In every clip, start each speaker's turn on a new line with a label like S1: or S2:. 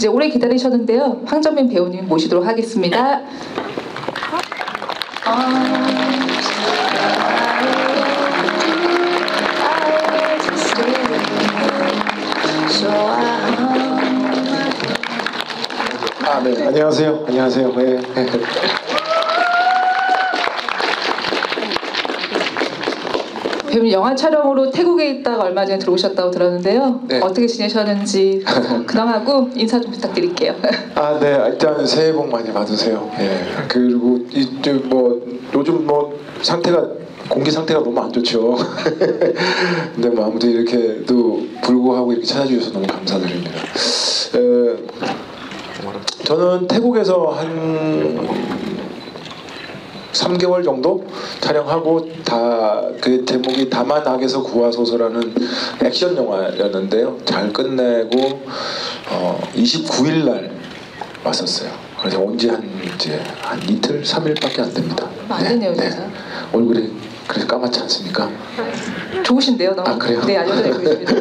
S1: 이제 오래 기다리셨는데요. 황정민 배우님 모시도록 하겠습니다.
S2: 네. 안녕하세요. 안녕하세요. 네.
S1: 배우님 영화 촬영으로 태국에 있다가 얼마 전에 들어오셨다고 들었는데요.
S2: 네.
S1: 어떻게 지내셨는지 근황하고 인사 좀 부탁드릴게요.
S2: 네. 일단 새해 복 많이 받으세요. 예. 그리고 이제 뭐 요즘 뭐 상태가 공기 상태가 너무 안 좋죠. 근데 뭐 아무튼 이렇게도 불구하고 이렇게 찾아주셔서 너무 감사드립니다. 저는 태국에서 한 3개월 정도 촬영하고 그 제목이 다만 악에서 구하소서라는 액션 영화였는데요. 잘 끝내고 29일 날 왔었어요. 그래서 온 지 한 이틀, 3일밖에 안 됩니다.
S1: 안 되네요, 진짜.
S2: 네. 얼굴이 그래서 까맣지 않습니까?
S1: 좋으신데요, 너무.
S2: 그래요?
S1: 네, 여전히 보이십니다.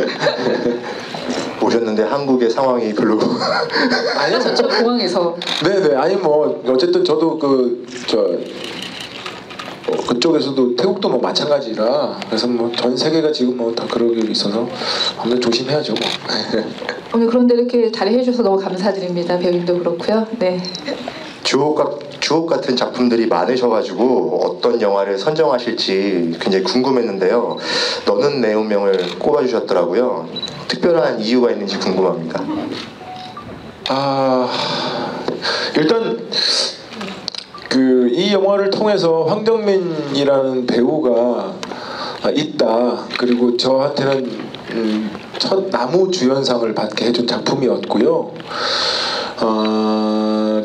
S3: 오셨는데 한국의 상황이 별로
S1: 아니요, 저 공항에서.
S2: 네네. 아니 뭐 어쨌든 저도 그쪽에서도 태국도 뭐 마찬가지라 그래서 뭐 전 세계가 지금 뭐 다 그러고 있어서 아무래도 조심해야죠 뭐.
S1: 오늘 그런데 이렇게 자리해 주셔서 너무 감사드립니다. 배우님도 그렇고요. 네.
S3: 주옥 같은 작품들이 많으셔가지고 어떤 영화를 선정하실지 굉장히 궁금했는데요. 너는 내 운명을 꼽아주셨더라고요. 특별한 이유가 있는지 궁금합니다.
S2: 일단 이 영화를 통해서 황정민이라는 배우가 있다. 그리고 저한테는 첫 나무 주연상을 받게 해준 작품이었고요.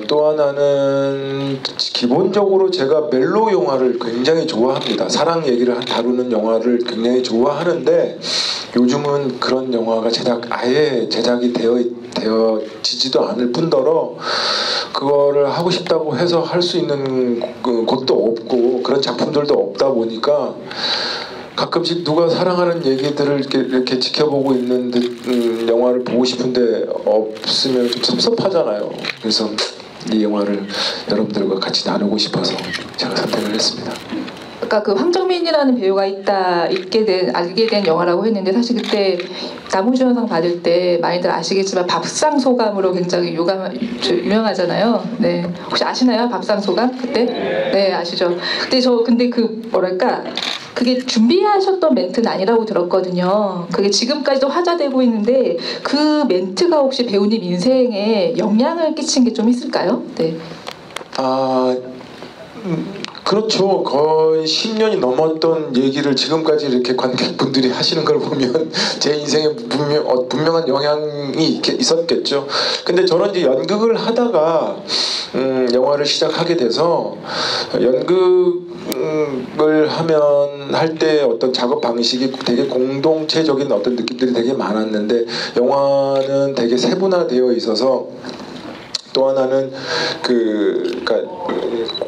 S2: 또 하나는 기본적으로 제가 멜로 영화를 굉장히 좋아합니다. 사랑 얘기를 다루는 영화를 굉장히 좋아하는데 요즘은 그런 영화가 아예 제작이 되어지지도 않을 뿐더러 그거를 하고 싶다고 해서 할 수 있는 곳도 없고 그런 작품들도 없다 보니까 가끔씩 누가 사랑하는 얘기들을 이렇게 지켜보고 있는 영화를 보고 싶은데 없으면 좀 섭섭하잖아요. 그래서 이 영화를 여러분들과 같이 나누고 싶어서 제가 선택을 했습니다.
S1: 아까 그 황정민이라는 배우가 알게 된 영화라고 했는데 사실 그때 나무주연상 받을 때 많이들 아시겠지만 밥상소감으로 굉장히 유명하잖아요. 네, 혹시 아시나요? 밥상소감 그때? 네, 아시죠. 근데 그게 준비하셨던 멘트는 아니라고 들었거든요. 그게 지금까지도 화제되고 있는데 그 멘트가 혹시 배우님 인생에 영향을 끼친 게 좀 있을까요? 네.
S2: 그렇죠. 거의 10년이 넘었던 얘기를 지금까지 이렇게 관객분들이 하시는 걸 보면 제 인생에 분명한 영향이 있었겠죠. 근데 저는 이제 연극을 하다가 영화를 시작하게 돼서 연극을 할 때 어떤 작업 방식이 되게 공동체적인 어떤 느낌들이 되게 많았는데 영화는 되게 세분화되어 있어서 또 하나는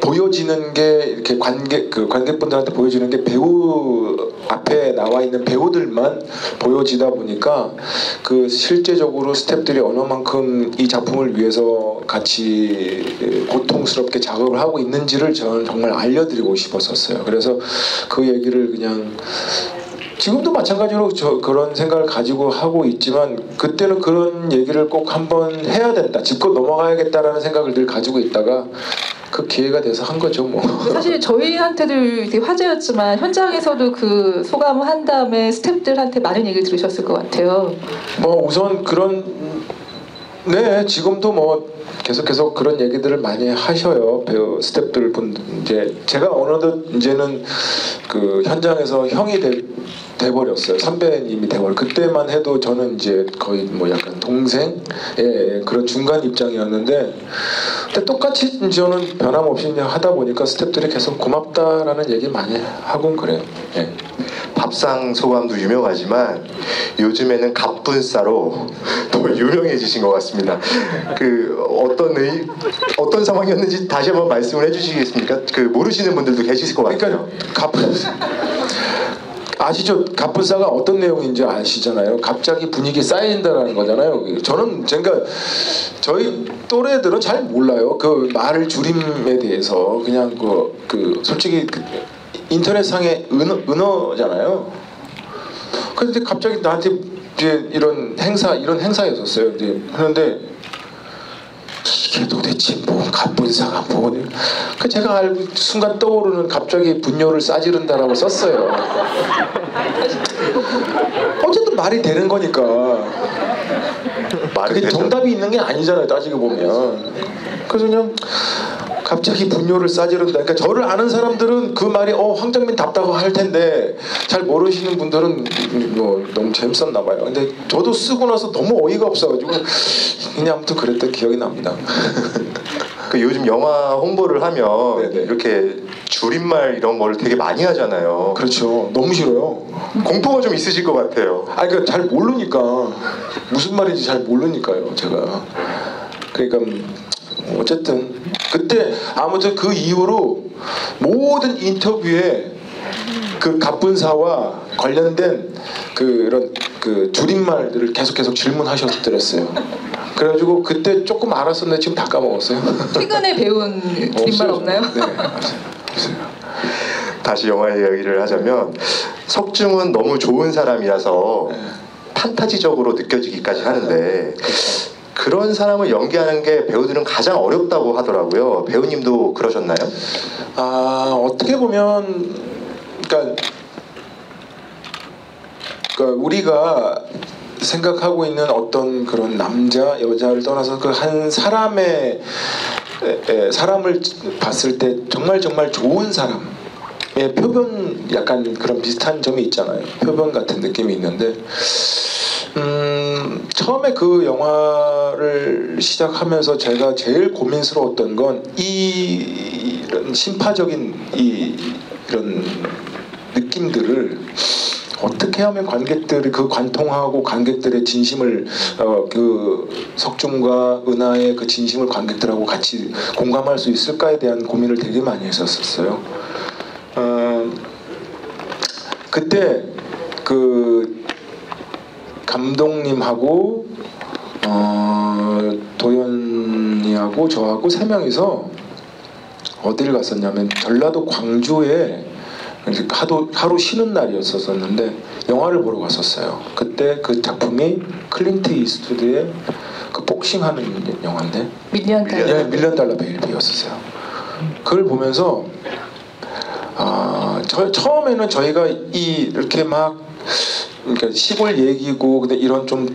S2: 보여지는 게 이렇게 관객분들한테 보여지는 게 배우 앞에 나와 있는 배우들만 보여지다 보니까 실제적으로 스태프들이 얼마만큼 이 작품을 위해서 같이 고통스럽게 작업을 하고 있는지를 저는 정말 알려드리고 싶었었어요. 그래서 그 얘기를 그냥 지금도 마찬가지로 그런 생각을 가지고 하고 있지만 그때는 그런 얘기를 꼭 한번 해야 된다, 짚고 넘어가야겠다라는 생각을 늘 가지고 있다가 그 기회가 돼서 한 거죠 뭐.
S1: 사실 저희한테도 되게 화제였지만 현장에서도 그 소감을 한 다음에 스태프들한테 많은 얘기를 들으셨을 것 같아요.
S2: 뭐 우선 지금도 뭐 계속 그런 얘기들을 많이 하셔요. 배우 스태프들 이제 제가 어느덧 이제는 그 현장에서 형이 돼버렸어요. 선배님이 돼버려. 그때만 해도 저는 이제 거의 뭐 약간 동생 그런 중간 입장이었는데 근데 똑같이 저는 변함없이 그냥 하다 보니까 스태프들이 계속 고맙다라는 얘기 많이 하곤 그래요. 예.
S3: 밥상 소감도 유명하지만 요즘에는 갑분싸로 더 유명해지신 것 같습니다. 어떤 상황이었는지 다시 한번 말씀을 해주시겠습니까? 모르시는 분들도 계실 것 같아요.
S2: 그러니까 아시죠? 갑분싸가 어떤 내용인지 아시잖아요. 갑자기 분위기 쌓인다라는 거잖아요. 저는 그러니까 저희 또래들은 잘 몰라요. 그 말을 줄임에 대해서 그냥 그 솔직히 그 인터넷상의 은어잖아요. 그런데 갑자기 나한테 이제 이런 행사였었어요. 이제 그런데 이게 도대체 뭐 갑분싸가 뭐? 그 제가 알고 순간 떠오르는 갑자기 분뇨를 싸지른다라고 썼어요. 어쨌든 말이 되는 거니까. 그게
S3: 되죠.
S2: 정답이 있는 게 아니잖아요. 따지고 보면. 그래서 그냥 갑자기 분뇨를 싸지른다. 그러니까 저를 아는 사람들은 그 말이 황정민 답다고 할 텐데 잘 모르시는 분들은 뭐 너무 재밌었나 봐요. 근데 저도 쓰고 나서 너무 어이가 없어가지고 그냥 아무튼 그랬던 기억이 납니다.
S3: 그 요즘 영화 홍보를 하면
S2: 네네.
S3: 이렇게 줄임말 이런 걸 되게 많이 하잖아요.
S2: 그렇죠. 너무 싫어요.
S3: 공포가 좀 있으실 것 같아요.
S2: 그러니까 잘 모르니까 무슨 말인지 잘 모르니까요. 제가 그러니까 어쨌든 그때 아무튼 그 이후로 모든 인터뷰에 그 갑분싸와 관련된 그런 그 줄임말들을 계속 질문하셨더랬어요. 그래가지고 그때 조금 알았었는데 지금 다 까먹었어요.
S1: 최근에 배운 줄임말 없나요?
S2: 네, 없어요.
S3: 다시 영화 이야기를 하자면 석중은 너무 좋은 사람이라서 판타지적으로 느껴지기까지 하는데 그런 사람을 연기하는 게 배우들은 가장 어렵다고 하더라고요. 배우님도 그러셨나요?
S2: 어떻게 보면 그러니까 우리가 생각하고 있는 어떤 그런 남자 여자를 떠나서 그 한 사람의 사람을 봤을 때 정말 좋은 사람의 표변 약간 그런 비슷한 점이 있잖아요. 표변 같은 느낌이 있는데 처음에 그 영화를 시작하면서 제가 제일 고민스러웠던 건 이런 심파적인 이런 느낌들을 어떻게 하면 관객들이 그 관통하고 관객들의 진심을 그 석중과 은하의 그 진심을 관객들하고 같이 공감할 수 있을까에 대한 고민을 되게 많이 했었어요. 그때 그 감독님하고 도연이하고 저하고 세 명이서 어디를 갔었냐면 전라도 광주에 하루 쉬는 날이었었는데 영화를 보러 갔었어요. 그때 그 작품이 클린트 이스트우드의 그 복싱하는 영화인데 밀리언 달러 베이비였었어요. 그걸 보면서 처음에는 저희가 이렇게 막 그러니까 시골 얘기고 근데 이런 좀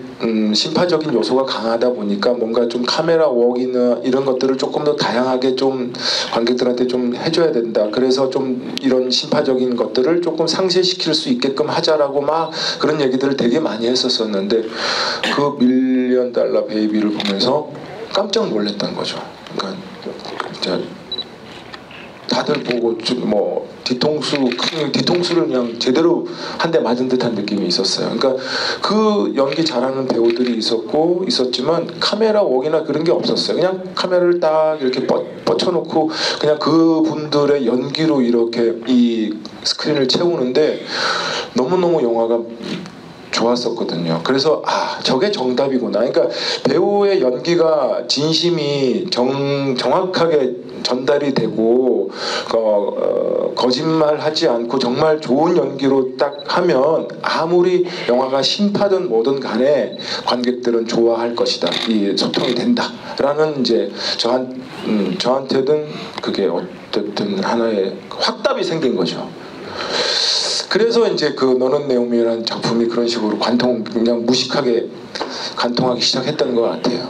S2: 심파적인 요소가 강하다 보니까 뭔가 좀 카메라 웍이나 이런 것들을 조금 더 다양하게 좀 관객들한테 좀 해줘야 된다. 그래서 좀 이런 심파적인 것들을 조금 상쇄시킬 수 있게끔 하자라고 막 그런 얘기들을 되게 많이 했었었는데 그 밀리언 달러 베이비를 보면서 깜짝 놀랐던 거죠. 그러니까 진짜 다들 보고 뭐 뒤통수를 그냥 제대로 한 대 맞은 듯한 느낌이 있었어요. 그러니까 그 연기 잘하는 배우들이 있었지만 카메라 웍이나 그런 게 없었어요. 그냥 카메라를 딱 이렇게 뻗쳐놓고 그냥 그분들의 연기로 이렇게 이 스크린을 채우는데 너무너무 영화가 좋았었거든요. 그래서 저게 정답이구나. 그러니까 배우의 연기가 진심이 정확하게 전달이 되고 거짓말하지 않고 정말 좋은 연기로 딱 하면 아무리 영화가 심파든 뭐든 간에 관객들은 좋아할 것이다. 이 소통이 된다라는 이제 저한테는 그게 어쨌든 하나의 확답이 생긴 거죠. 그래서 이제 그 너는 내 운명이라는 작품이 그런 식으로 그냥 무식하게 관통하기 시작했다는 것 같아요.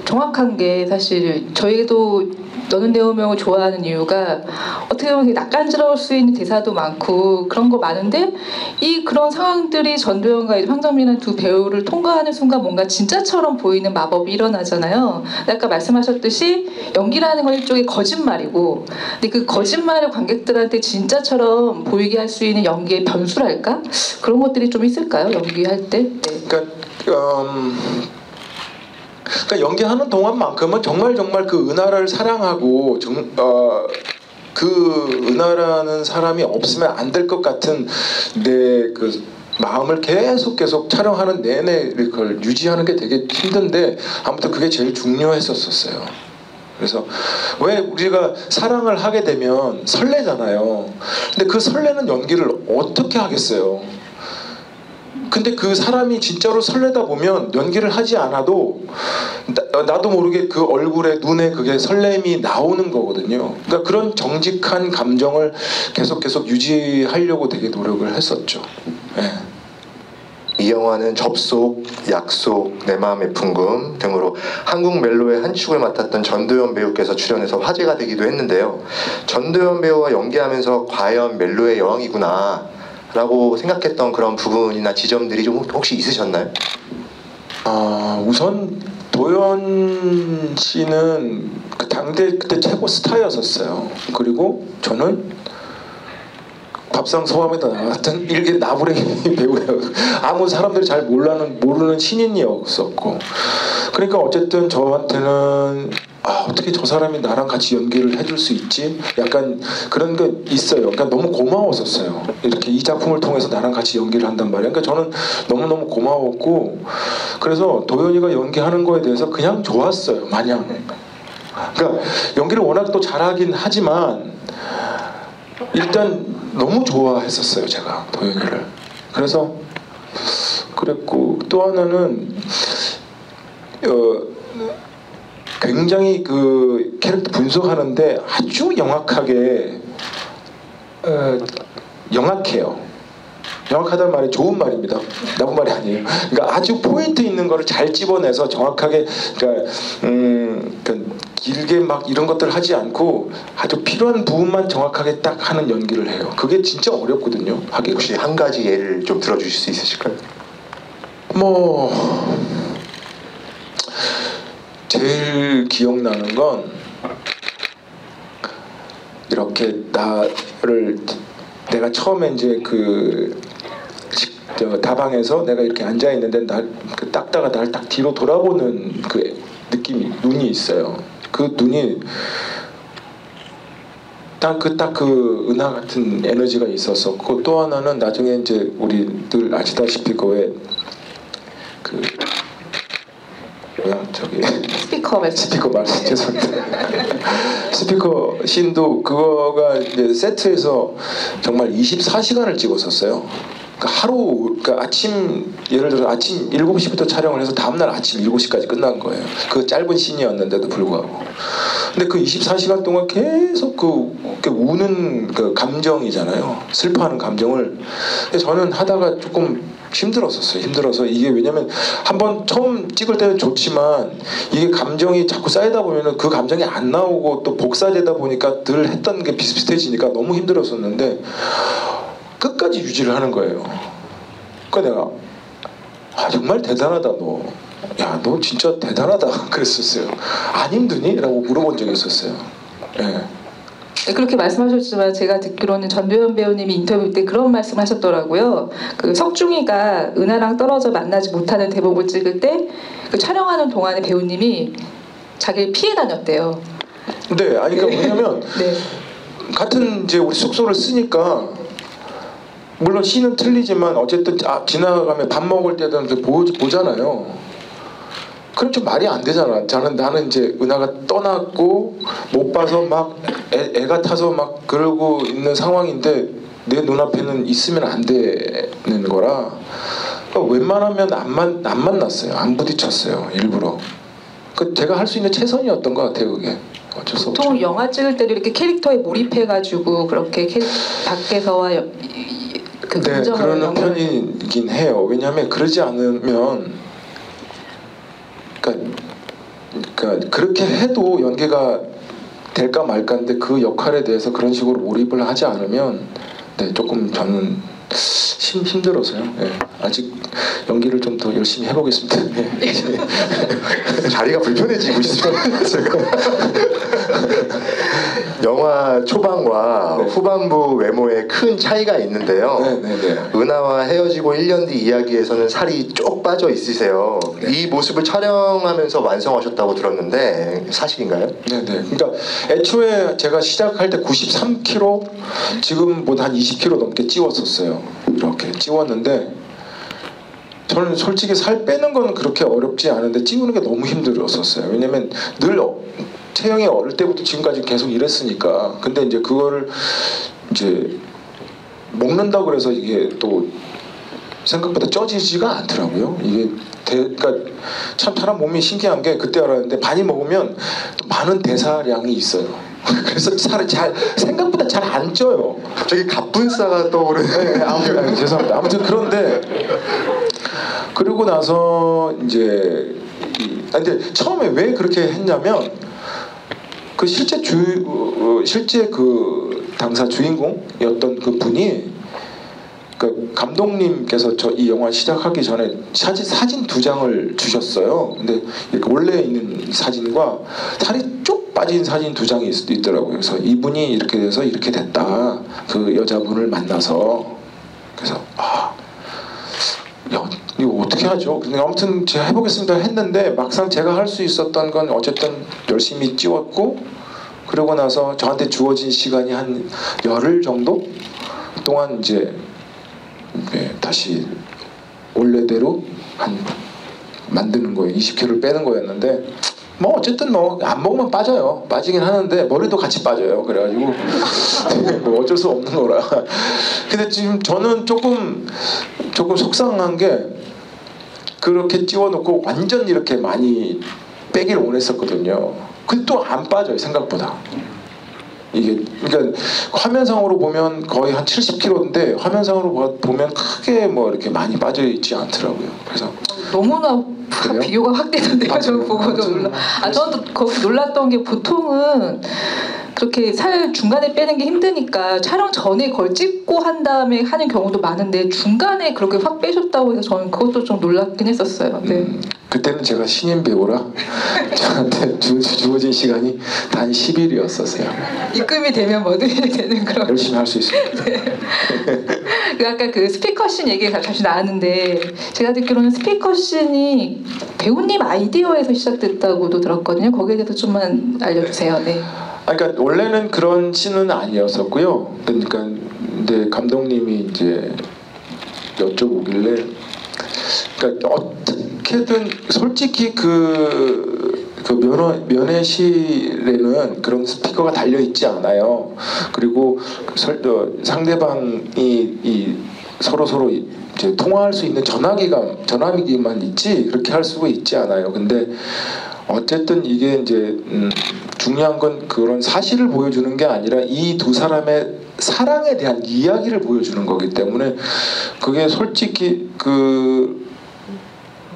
S1: 정확한 게 사실 저희도 너는 내 운명을 좋아하는 이유가 어떻게 보면 낯간지러울 수 있는 대사도 많고 그런 거 많은데 그런 상황들이 전도연과 황정민은 두 배우를 통과하는 순간 뭔가 진짜처럼 보이는 마법이 일어나잖아요. 아까 말씀하셨듯이 연기라는 건 일종의 거짓말이고 근데 그 거짓말을 관객들한테 진짜처럼 보이게 할 수 있는 연기의 변수랄까? 그런 것들이 좀 있을까요? 연기할 때? 네.
S2: 그러니까 연기하는 동안만큼은 정말 그 은하를 사랑하고 그 은하라는 사람이 없으면 안 될 것 같은 내 그 마음을 계속 촬영하는 내내 그걸 유지하는 게 되게 힘든데 아무튼 그게 제일 중요했었어요. 그래서 왜 우리가 사랑을 하게 되면 설레잖아요. 근데 그 설레는 연기를 어떻게 하겠어요? 근데 그 사람이 진짜로 설레다 보면 연기를 하지 않아도 나도 모르게 그 얼굴에 눈에 그게 설렘이 나오는 거거든요. 그러니까 그런 정직한 감정을 계속 유지하려고 되게 노력을 했었죠. 네.
S3: 이 영화는 접속, 약속, 내 마음의 풍금 등으로 한국 멜로의 한 축을 맡았던 전도연 배우께서 출연해서 화제가 되기도 했는데요. 전도연 배우와 연기하면서 과연 멜로의 여왕이구나 라고 생각했던 그런 부분이나 지점들이 좀 혹시 있으셨나요?
S2: 우선 도연 씨는 그 당대 그때 최고 스타였었어요. 그리고 저는 밥상 소감에다 나왔던 일개 나부랭이 배우예요. 아무 사람들이 잘 모르는 신인이었었고, 그러니까 어쨌든 저한테는 어떻게 저 사람이 나랑 같이 연기를 해줄 수 있지? 약간 그런 게 있어요. 그러니까 너무 고마웠었어요. 이렇게 이 작품을 통해서 나랑 같이 연기를 한단 말이에요. 그러니까 저는 너무너무 고마웠고, 그래서 도연이가 연기하는 거에 대해서 그냥 좋았어요. 마냥. 그러니까 연기를 워낙 또 잘하긴 하지만 일단 너무 좋아했었어요. 제가 도연이를. 그래서 그랬고, 또 하나는 굉장히 그 캐릭터 분석하는데 아주 영악하게 영악해요. 영악하다는 말이 좋은 말입니다. 나쁜 말이 아니에요. 그러니까 아주 포인트 있는 거를 잘 집어내서 정확하게, 그러니까 길게 막 이런 것들 하지 않고 아주 필요한 부분만 정확하게 딱 하는 연기를 해요. 그게 진짜 어렵거든요. 하기.
S3: 혹시 한 가지 예를 좀 들어주실 수 있으실까요?
S2: 제일 기억나는 건 이렇게 내가 처음에 이제 다방에서 내가 이렇게 앉아 있는데 닦다가 날 딱 뒤로 돌아보는 그 느낌이, 눈이 있어요. 그 눈이 딱 그 은하 같은 에너지가 있었었고, 또 하나는 나중에 이제 우리 늘 아시다시피 그왜 스피커 말씀 죄송합니다. 스피커 씬도 그거가 이제 세트에서 정말 24시간을 찍었었어요. 그러니까 아침, 예를 들어서 아침 7시부터 촬영을 해서 다음날 아침 7시까지 끝난 거예요. 그 짧은 씬이었는데도 불구하고. 근데 그 24시간 동안 계속 그 우는 그 감정이잖아요. 슬퍼하는 감정을. 근데 저는 하다가 조금 힘들어서 이게, 왜냐면 한번 처음 찍을 때는 좋지만 이게 감정이 자꾸 쌓이다 보면은 그 감정이 안 나오고 또 복사되다 보니까 늘 했던 게 비슷비슷해지니까 너무 힘들었었는데 끝까지 유지를 하는 거예요. 그러니까 내가 정말 대단하다 너. 야, 너 진짜 대단하다 그랬었어요. 안 힘드니? 라고 물어본 적이 있었어요. 네.
S1: 네, 그렇게 말씀하셨지만 제가 듣기로는 전도연 배우님이 인터뷰 때 그런 말씀하셨더라고요. 그 석중이가 은하랑 떨어져 만나지 못하는 대목을 찍을 때 그 촬영하는 동안에 배우님이 자기를 피해 다녔대요.
S2: 네, 아니 그러니까 뭐냐면
S1: 네.
S2: 같은 이제 우리 숙소를 쓰니까 물론 씬은 틀리지만 어쨌든 지나가면 밥 먹을 때도 보잖아요. 그럼 좀 말이 안 되잖아. 나는 이제 은하가 떠났고 못 봐서 막 애가 타서 막 그러고 있는 상황인데 내 눈앞에는 있으면 안 되는 거라. 그러니까 웬만하면 안 만났어요. 안 부딪혔어요. 일부러. 그 제가 할 수 있는 최선이었던 것 같아요. 그게. 어쩔 수 없죠.
S1: 보통 영화 찍을 때도 이렇게 캐릭터에 몰입해가지고 그렇게 밖에서와 그
S2: 네, 그러는 편이긴 해요. 왜냐하면 그러지 않으면 그러니까 그렇게 해도 연기가 될까 말까인데 그 역할에 대해서 그런 식으로 몰입을 하지 않으면 조금 저는 힘들어서요. 네, 아직 연기를 좀 더 열심히 해보겠습니다. 네.
S3: 자리가 불편해지고 있어요. 제가. 영화 초반과
S2: 네.
S3: 후반부 외모에 큰 차이가 있는데요.
S2: 네네네.
S3: 은하와 헤어지고 1년 뒤 이야기에서는 살이 쪽 빠져 있으세요.
S2: 네.
S3: 이 모습을 촬영하면서 완성하셨다고 들었는데 사실인가요?
S2: 네네. 그러니까 애초에 제가 시작할 때 93kg, 지금보다 한 20kg 넘게 찌웠었어요. 이렇게 찌웠는데 저는 솔직히 살 빼는 건 그렇게 어렵지 않은데 찌우는 게 너무 힘들었었어요. 왜냐면 늘 체형이 어릴 때부터 지금까지 계속 이랬으니까. 근데 이제 그거를 이제 먹는다고 그래서 이게 또 생각보다 쪄지지가 않더라고요. 이게 그러니까 참 사람 몸이 신기한 게 그때 알았는데 많이 먹으면 또 많은 대사량이 있어요. 그래서 살이 생각보다 잘 안 쪄요.
S3: 갑자기 갑분싸가 떠오르는.
S2: 네, 아무튼 죄송합니다. 아무튼 그런데 그리고 나서 이제 근데 처음에 왜 그렇게 했냐면 그 실제 그 당사 주인공이었던 그 분이 그 감독님께서 이 영화 시작하기 전에 사진 2장을 주셨어요. 근데 이렇게 원래 있는 사진과 살이 쭉 빠진 사진 2장이 있더라고요. 그래서 이분이 이렇게 돼서 이렇게 됐다. 그 여자분을 만나서. 그래서 이거 어떻게 하죠? 근데 아무튼 제가 해보겠습니다 했는데 막상 제가 할 수 있었던 건 어쨌든 열심히 찌웠고, 그러고 나서 저한테 주어진 시간이 한 열흘 정도 동안 이제 다시 원래대로 만드는 거예요. 20kg를 빼는 거였는데 뭐 어쨌든 뭐 안 먹으면 빠지긴 하는데 머리도 같이 빠져요. 그래가지고 뭐 어쩔 수 없는 거라. 근데 지금 저는 조금 속상한 게 그렇게 찌워놓고 완전 이렇게 많이 빼기를 원했었거든요. 근데 또 안 빠져요, 생각보다. 이게 그러니까 화면상으로 보면 거의 한 70kg인데 화면상으로 보면 크게 뭐 이렇게 많이 빠져 있지 않더라고요. 그래서
S1: 너무나
S2: 그래요?
S1: 비교가 확 되던데요. 저는 보고도 놀라. 저는 거기 놀랐던 게 보통은 그렇게 살 중간에 빼는 게 힘드니까 촬영 전에 그걸 찍고 한 다음에 하는 경우도 많은데 중간에 그렇게 확 빼셨다고 해서 저는 그것도 좀 놀랍긴 했었어요. 네.
S2: 그때는 제가 신인 배우라 저한테 주어진 시간이 단 10일이었었어요.
S1: 입금이 되면 뭐든지 되는 그런.
S2: 열심히 할 수 있습니다.
S1: 아까 그 스피커씬 얘기가 잠시 나왔는데 제가 듣기로는 스피커씬이 배우님 아이디어에서 시작됐다고도 들었거든요. 거기에 대해서 좀만 알려주세요. 네.
S2: 그러니까 원래는 그런 씬은 아니었었고요. 그러니까 근데 감독님이 이제 여쭤보길래, 그러니까 어떻게든 솔직히 그 면회실에는 그런 스피커가 달려 있지 않아요. 그리고 상대방이 서로 이제 통화할 수 있는 전화기만 있지 그렇게 할 수가 있지 않아요. 근데 어쨌든 이게 이제 중요한 건 그런 사실을 보여주는 게 아니라 이 두 사람의 사랑에 대한 이야기를 보여주는 거기 때문에 그게 솔직히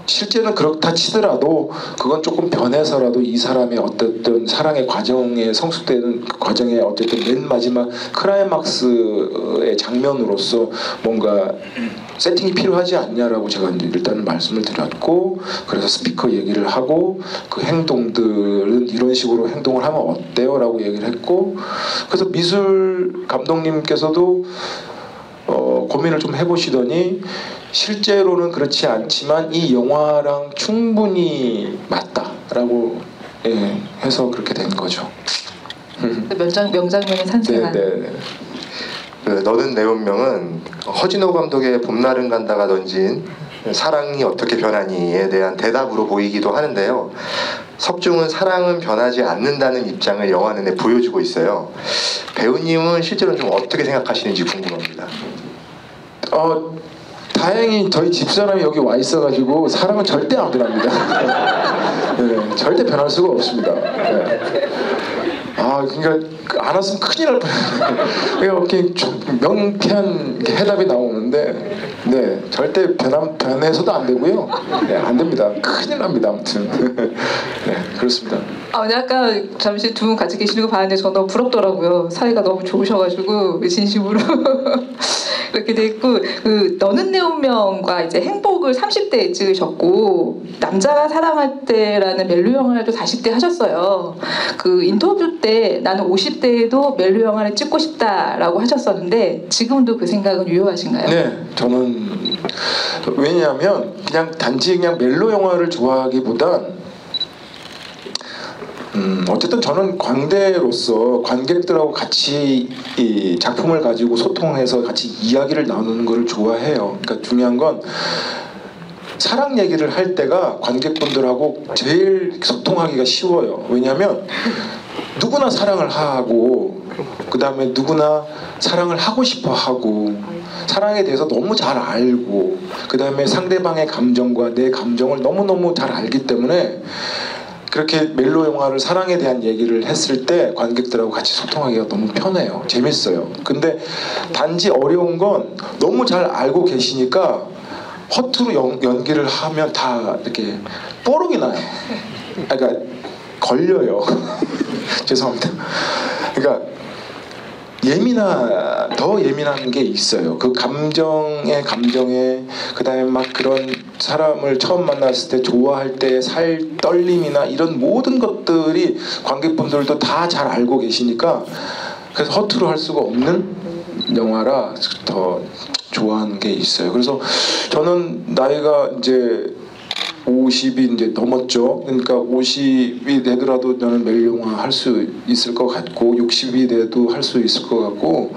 S2: 실제는 그렇다 치더라도 그건 조금 변해서라도 이 사람의 어떤 사랑의 과정에 성숙되는 그 과정에 어쨌든 맨 마지막 클라이막스의 장면으로서 뭔가 세팅이 필요하지 않냐라고 제가 이제 일단은 말씀을 드렸고, 그래서 스피커 얘기를 하고 그 행동들은 이런 식으로 행동을 하면 어때요? 라고 얘기를 했고, 그래서 미술 감독님께서도 고민을 좀 해보시더니 실제로는 그렇지 않지만 이 영화랑 충분히 맞다라고 해서 그렇게 된 거죠.
S1: 명장면이 산생한.
S2: 네.
S3: 너는 내 운명은 허진호 감독의 봄날은 간다가 던진 사랑이 어떻게 변하니에 대한 대답으로 보이기도 하는데요. 석중은 사랑은 변하지 않는다는 입장을 영화 내내 보여주고 있어요. 배우님은 실제로는 좀 어떻게 생각하시는지 궁금합니다.
S2: 다행히 저희 집사람이 여기 와 있어가지고 사랑은 절대 안 변합니다. 네, 절대 변할 수가 없습니다. 네. 그러니까 안 왔으면 큰일 날 뻔했어요. 이렇게 명쾌한 해답이 나오는데, 네, 절대 변해서도 안 되고요. 네, 안 됩니다. 큰일 납니다. 아무튼. 네, 그렇습니다.
S1: 근데 아까 잠시 두 분 같이 계시는 거 봤는데 저 너무 부럽더라고요. 사이가 너무 좋으셔가지고 진심으로. 그렇게 됐고 그 너는 내 운명과 이제 행복을 30대에 찍으셨고 남자가 사랑할 때라는 멜로 영화를 또 40대 하셨어요. 그 인터뷰 때 나는 50대에도 멜로 영화를 찍고 싶다라고 하셨었는데 지금도 그 생각은 유효하신가요?
S2: 네, 저는 왜냐하면 그냥 단지 그냥 멜로 영화를 좋아하기보단 어쨌든 저는 광대로서 관객들하고 같이 이 작품을 가지고 소통해서 같이 이야기를 나누는 것을 좋아해요. 그러니까 중요한 건 사랑 얘기를 할 때가 관객분들하고 제일 소통하기가 쉬워요. 왜냐하면 누구나 사랑을 하고 그 다음에 누구나 사랑을 하고 싶어 하고 사랑에 대해서 너무 잘 알고 그 다음에 상대방의 감정과 내 감정을 너무너무 잘 알기 때문에 그렇게 멜로 영화를 사랑에 대한 얘기를 했을 때 관객들하고 같이 소통하기가 너무 편해요. 재밌어요. 근데 단지 어려운 건 너무 잘 알고 계시니까 허투루 연기를 하면 다 이렇게 뽀록이 나요. 그러니까 걸려요. 죄송합니다. 그러니까 더 예민한 게 있어요. 그 감정에 그다음에 막 그런 사람을 처음 만났을 때 좋아할 때 살 떨림이나 이런 모든 것들이 관객분들도 다 잘 알고 계시니까 그래서 허투루 할 수가 없는 영화라 더 좋아하는 게 있어요. 그래서 저는 나이가 이제 50이 이제 넘었죠. 그러니까 50이 되더라도 저는 멜로 영화 할 수 있을 것 같고 60이 돼도 할 수 있을 것 같고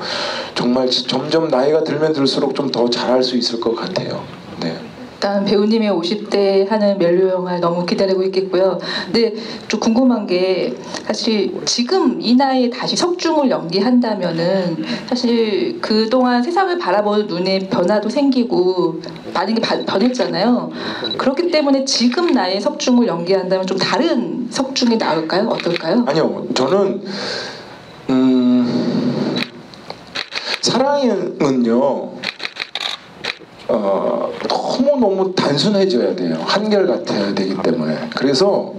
S2: 정말 점점 나이가 들면 들수록 좀 더 잘할 수 있을 것 같아요. 네.
S1: 일단 배우님의 50대 하는 멜로 영화를 너무 기다리고 있겠고요. 근데 좀 궁금한 게 사실 지금 이 나이에 다시 석중을 연기한다면은 사실 그동안 세상을 바라보는 눈에 변화도 생기고 많은 게 변했잖아요. 그렇기 때문에 지금 나이에 석중을 연기한다면 좀 다른 석중이 나올까요? 어떨까요?
S2: 아니요. 저는 사랑은요 너무 단순해져야 돼요. 한결같아야 되기 때문에. 그래서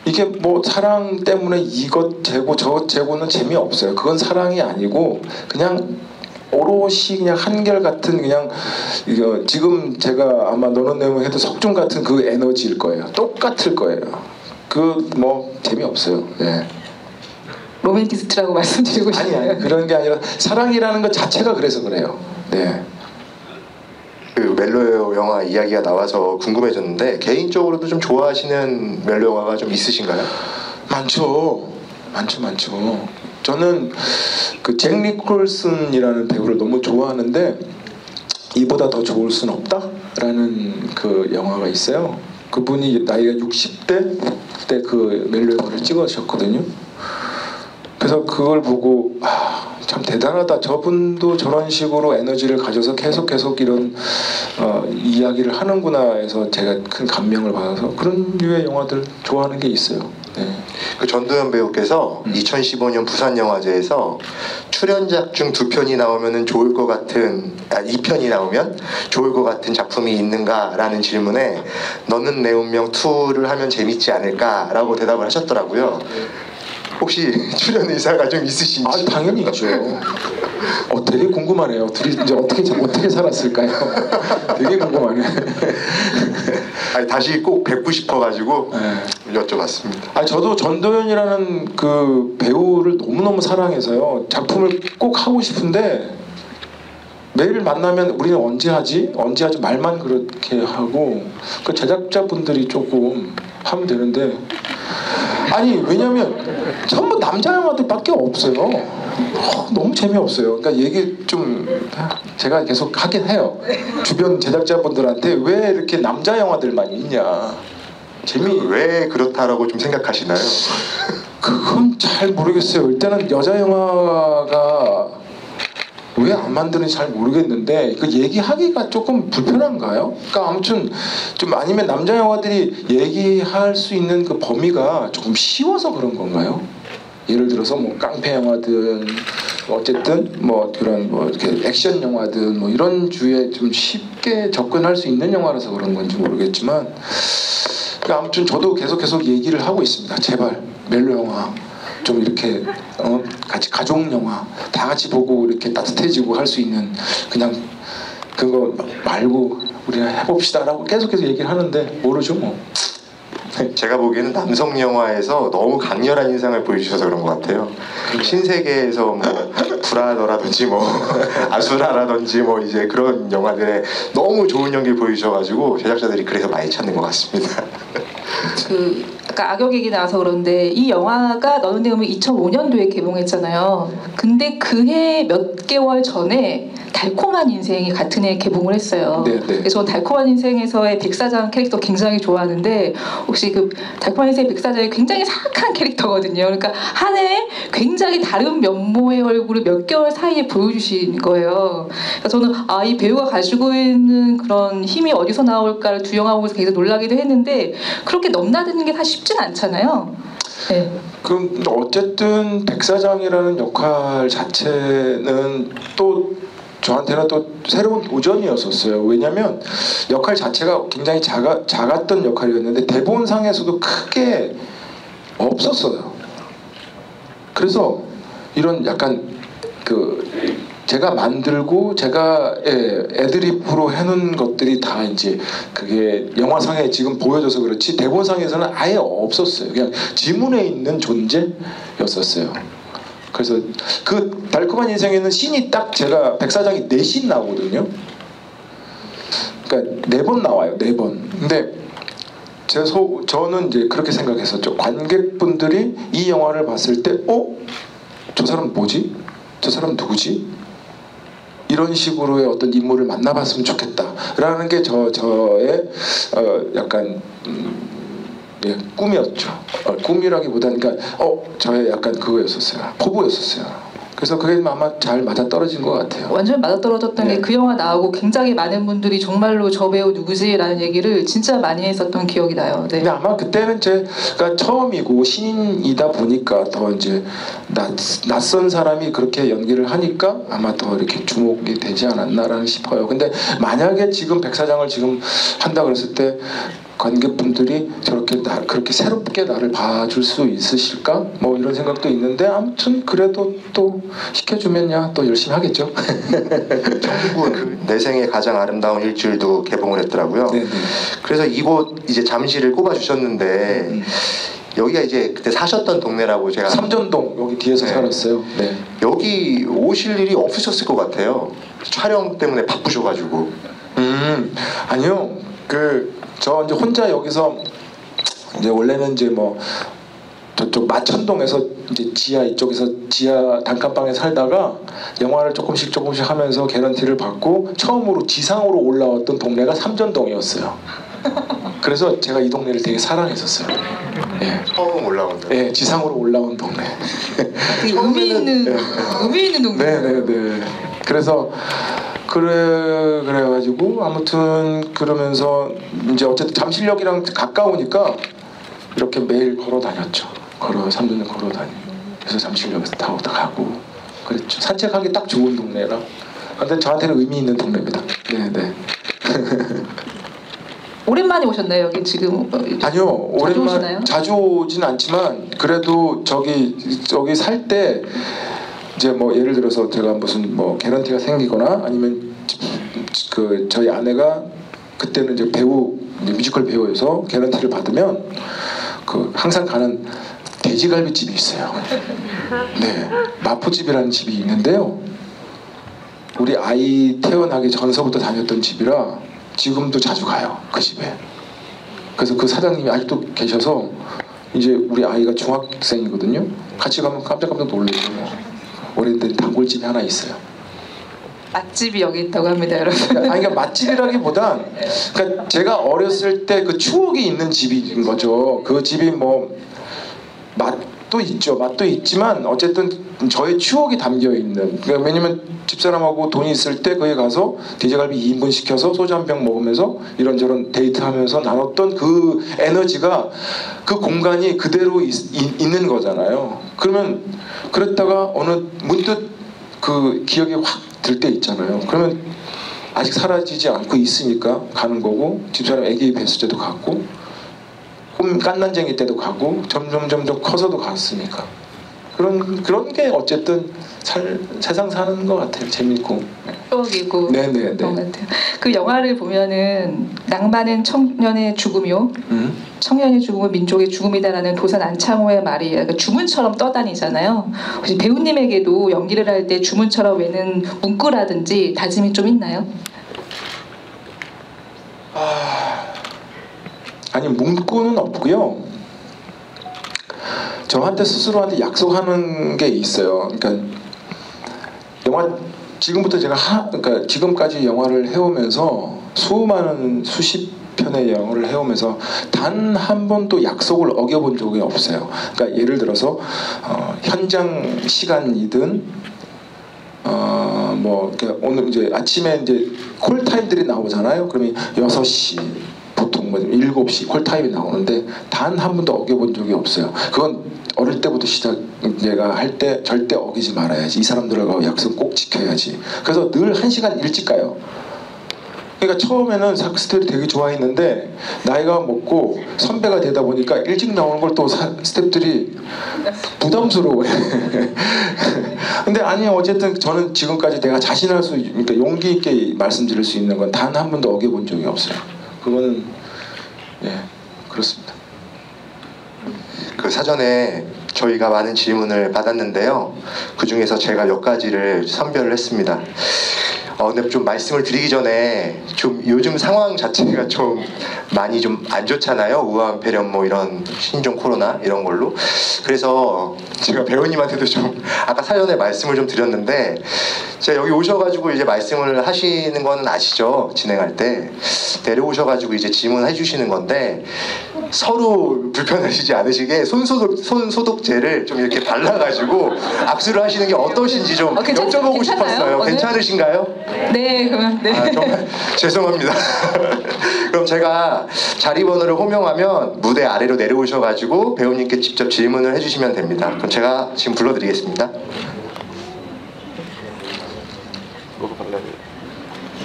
S2: 이게 뭐 사랑 때문에 이것 재고 저것 재고는 재미없어요. 그건 사랑이 아니고 그냥 오롯이 그냥 한결같은 그냥 이거 지금 제가 아마 너는 내용 해도 석중 같은 그 에너지일 거예요. 똑같을 거예요. 그 뭐 재미없어요. 네.
S1: 로맨티스트라고 말씀드리고 싶어요.
S2: 아니 그런 게 아니라 사랑이라는 것 자체가 그래서 그래요. 네.
S3: 그 멜로 영화 이야기가 나와서 궁금해졌는데 개인적으로도 좀 좋아하시는 멜로 영화가 좀 있으신가요?
S2: 많죠. 저는 그 잭 니콜슨이라는 배우를 너무 좋아하는데 이보다 더 좋을 순 없다라는 그 영화가 있어요. 그분이 나이가 60대 때 그 멜로 영화를 찍으셨거든요. 그래서 그걸 보고 참 대단하다. 저분도 저런 식으로 에너지를 가져서 계속 이런 이야기를 하는구나 해서 제가 큰 감명을 받아서 그런 류의 영화들 좋아하는 게 있어요. 네.
S3: 그 전도연 배우께서 2015년 부산영화제에서 출연작 중 2편이 나오면은 좋을 것 같은 2편이 나오면 좋을 것 같은 작품이 있는가라는 질문에 너는 내 운명 2를 하면 재밌지 않을까라고 대답을 하셨더라고요. 혹시 출연 의사가 좀 있으신지?
S2: 당연히 있죠. 되게 궁금하네요. 둘이 이제 어떻게 살았을까요? 되게 궁금하네.
S3: 아니, 다시 꼭 뵙고 싶어가지고 여쭤봤습니다.
S2: 저도 전도연이라는 그 배우를 너무너무 사랑해서요. 작품을 꼭 하고 싶은데 매일 만나면 우리는 언제 하지 말만 그렇게 하고 그 제작자분들이 조금 하면 되는데 왜냐면 전부 남자 영화들밖에 없어요. 너무 재미없어요. 그러니까 얘기 좀 제가 계속 하긴 해요. 주변 제작자분들한테 왜 이렇게 남자 영화들만 있냐.
S3: 왜 그렇다라고 좀 생각하시나요?
S2: 그건 잘 모르겠어요. 일단은 여자 영화가 왜 안 만드는지 잘 모르겠는데 그 얘기하기가 조금 불편한가요? 그러니까 아무튼 좀 아니면 남자 영화들이 얘기할 수 있는 그 범위가 조금 쉬워서 그런 건가요? 예를 들어서 뭐 깡패 영화든 어쨌든 뭐 그런 뭐 이렇게 액션 영화든 뭐 이런 주에 좀 쉽게 접근할 수 있는 영화라서 그런 건지 모르겠지만 아무튼 저도 계속 얘기를 하고 있습니다. 제발 멜로 영화 좀 이렇게 같이 가족 영화 다 같이 보고 이렇게 따뜻해지고 할 수 있는 그냥 그거 말고 우리가 해봅시다라고 계속해서 얘기를 하는데 모르죠 뭐.
S3: 제가 보기에는 남성 영화에서 너무 강렬한 인상을 보여주셔서 그런 것 같아요. 신세계에서 뭐 불화더라든지 뭐 아수라라든지 뭐 이제 그런 영화들에 너무 좋은 연기 보여주셔가지고 제작자들이 그래서 많이 찾는 것 같습니다.
S1: 아까 악역 얘기 나와서 그런데 이 영화가 너는 내 음을 2005년도에 개봉했잖아요. 근데 그해 몇 개월 전에 달콤한 인생이 같은 해에 개봉을 했어요.
S2: 네, 네.
S1: 그래서 저는 달콤한 인생에서의 백사장 캐릭터 굉장히 좋아하는데 혹시 그 달콤한 인생의 백사장이 굉장히 사악한 캐릭터거든요. 그러니까 한 해에 굉장히 다른 면모의 얼굴을 몇 개월 사이에 보여주신 거예요. 그래서 저는 이 배우가 가지고 있는 그런 힘이 어디서 나올까를 두 영화 보면서 굉장히 놀라기도 했는데 그렇게 넘나드는 게 사실 쉽진 않잖아요. 네.
S2: 그럼 어쨌든 백사장이라는 역할 자체는 또 저한테는 또 새로운 도전이었었어요. 왜냐하면 역할 자체가 굉장히 작았던 역할이었는데 대본상에서도 크게 없었어요. 그래서 이런 약간 제가 만들고 제가 애드리프로 해놓은 것들이 다 이제 그게 영화상에 지금 보여줘서 그렇지 대본상에서는 아예 없었어요. 그냥 지문에 있는 존재였었어요. 그래서 그 달콤한 인생에는 씬이 딱 제가 백사장이 4씬 나오거든요. 그러니까 4번 나와요. 4번. 근데 저는 이제 그렇게 생각했었죠. 관객분들이 이 영화를 봤을 때 저 사람 뭐지? 저 사람 누구지? 이런 식으로의 어떤 인물을 만나봤으면 좋겠다라는 게 저의 약간 꿈이었죠. 꿈이라기보다는 그러니까 저의 약간 그거였었어요. 포부였었어요. 그래서 그게 아마 잘 맞아떨어진 것 같아요.
S1: 완전 맞아떨어졌던 게 그 영화 나오고 굉장히 많은 분들이 정말로 저 배우 누구지라는 얘기를 진짜 많이 했었던 기억이 나요. 네.
S2: 근데 아마 그때는 제가 처음이고 신인이다 보니까 더 이제 낯선 사람이 그렇게 연기를 하니까 아마 더 이렇게 주목이 되지 않았나라는 싶어요. 근데 만약에 지금 백사장을 지금 한다 그랬을 때 관객분들이 저렇게 그렇게 새롭게 나를 봐줄 수 있으실까? 뭐 이런 생각도 있는데 아무튼 그래도 또 시켜주면야 또 열심히 하겠죠.
S3: 정군 내 생애 가장 아름다운 일주일도 개봉을 했더라고요.
S2: 네네.
S3: 그래서 이곳 이제 잠실을 꼽아주셨는데 여기가 이제 그때 사셨던 동네라고 제가
S2: 삼전동 여기 뒤에서
S3: 네.
S2: 살았어요. 네.
S3: 여기 오실 일이 없으셨을 것 같아요. 촬영 때문에 바쁘셔가지고.
S2: 아니요. 저 이제 혼자 여기서 이제 원래는 이제 뭐 저쪽 마천동에서 이제 지하 이쪽에서 지하 단칸방에 살다가 영화를 조금씩 하면서 개런티를 받고 처음으로 지상으로 올라왔던 동네가 삼전동이었어요. 그래서 제가 이 동네를 되게 사랑했었어요. 예.
S3: 처음 올라온다.
S2: 예, 지상으로 올라온 동네.
S1: 되게 의미 있는 동네.
S2: 네네네. 그래서 그래가지고 아무튼 그러면서 이제 어쨌든 잠실역이랑 가까우니까 이렇게 매일 걸어 다녔죠. 삼전동 걸어 다니고 그래서 잠실역에서 타고 가고 그랬죠. 산책하기 딱 좋은 동네라. 근데 저한테는 의미 있는 동네입니다. 네네.
S1: 오랜만에 오셨나요 여기 지금?
S2: 아니요,
S1: 오시나요?
S2: 자주 오진 않지만 그래도 저기 살 때 이제 뭐 예를 들어서 제가 무슨 뭐 개런티가 생기거나 아니면 저희 아내가 그때는 이제 뮤지컬 배우여서 개런티를 받으면 항상 가는 돼지갈비집이 있어요. 네, 마포집이라는 집이 있는데요. 우리 아이 태어나기 전서부터 다녔던 집이라 지금도 자주 가요 그 집에. 그래서 그 사장님이 아직도 계셔서 이제 우리 아이가 중학생이거든요. 같이 가면 깜짝깜짝 놀래요. 오래된 단골집이 하나 있어요.
S1: 맛집이 여기 있다고 합니다, 여러분.
S2: 그러니까 맛집이라기보단 그러니까 제가 어렸을 때 그 추억이 있는 집인 거죠. 그 집이 뭐 맛도 있죠. 맛도 있지만 어쨌든 저의 추억이 담겨 있는. 그러니까 왜냐면 집사람하고 돈이 있을 때 거기 가서 돼지갈비 2인분 시켜서 소주 한 병 먹으면서 이런저런 데이트하면서 나눴던 그 에너지가 그 공간이 그대로 있는 거잖아요. 그러면 그랬다가 어느 문득 그 기억이 확 들 때 있잖아요. 그러면 아직 사라지지 않고 있으니까 가는 거고 집사람 아기 뵀을 때도 갔고 깐난쟁이 때도 가고 점점 커서도 갔으니까 그런 게 어쨌든 세상 사는 것 같아요. 재밌고.
S1: 추억이고
S2: 네네네.
S1: 그런 것 같아요. 그 영화를 보면은 낭만은 청년의 죽음이요. 청년의 죽음은 민족의 죽음이다라는 도산 안창호의 말이 약간 주문처럼 떠다니잖아요. 혹시 배우님에게도 연기를 할 때 주문처럼 외는 문구라든지 다짐이 좀 있나요?
S2: 아니 문구는 없고요. 저한테 스스로한테 약속하는 게 있어요. 그러니까 영화 지금부터 제가 그러니까 지금까지 영화를 해오면서 수십 편의 영화를 해오면서 단 한 번도 약속을 어겨본 적이 없어요. 그러니까 예를 들어서 현장 시간이든 뭐 오늘 이제 아침에 이제 콜타임들이 나오잖아요. 그러면 6시 보통 뭐 7시 콜타임이 나오는데 단 한 번도 어겨본 적이 없어요. 그건 어릴 때부터 내가 할 때 절대 어기지 말아야지. 이 사람들하고 약속 꼭 지켜야지. 그래서 늘 1시간 일찍 가요. 그러니까 처음에는 스텝들이 되게 좋아했는데 나이가 먹고 선배가 되다 보니까 일찍 나오는 걸 또 스텝들이 부담스러워해. 근데 아니 어쨌든 저는 지금까지 내가 자신할 수 그러니까 용기 있게 말씀드릴 수 있는 건 단 한 번도 어겨본 적이 없어요. 그거는 그렇습니다.
S3: 그 사전에 저희가 많은 질문을 받았는데요. 그 중에서 제가 몇 가지를 선별을 했습니다. 근데 좀 말씀을 드리기 전에 좀 요즘 상황 자체가 좀 많이 좀 안 좋잖아요. 우한 폐렴 뭐 이런 신종 코로나 이런 걸로. 그래서 제가 배우님한테도 좀 아까 사전에 말씀을 좀 드렸는데 제가 여기 오셔가지고 이제 말씀을 하시는 거는 아시죠? 진행할 때 내려오셔가지고 이제 질문해 주시는 건데 서로 불편하시지 않으시게 손소독제를 좀 이렇게 발라가지고 악수를 하시는 게 어떠신지 좀 여쭤보고 싶었어요. 괜찮으신가요?
S1: 네, 그러면 네.
S3: 정말 죄송합니다. 그럼 제가 자리번호를 호명하면 무대 아래로 내려오셔가지고 배우님께 직접 질문을 해주시면 됩니다. 그럼 제가 지금 불러드리겠습니다.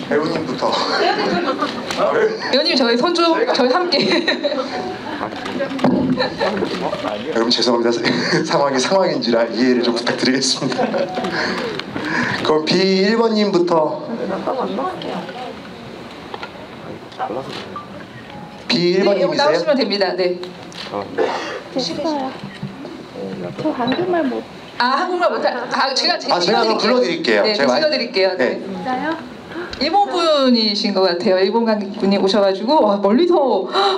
S3: 배우님부터.
S1: 배우님 저희 손 좀 저희 함께.
S3: 여러분 죄송합니다. 상황인지라 이해를 좀 부탁드리겠습니다. 그럼 B1번님부터.
S1: 네,
S3: B1번님이세요?
S1: 나오시면 됩니다. 네.
S4: 됐어요. 저 한국말 못.
S1: 한국말 못할. 제가
S3: 그럼 불러드릴게요.
S1: 네,
S3: 제가
S1: 불러드릴게요. 네.
S4: 진짜요?
S1: 일본 분이신 것 같아요. 일본 관객분이 오셔가지고 멀리서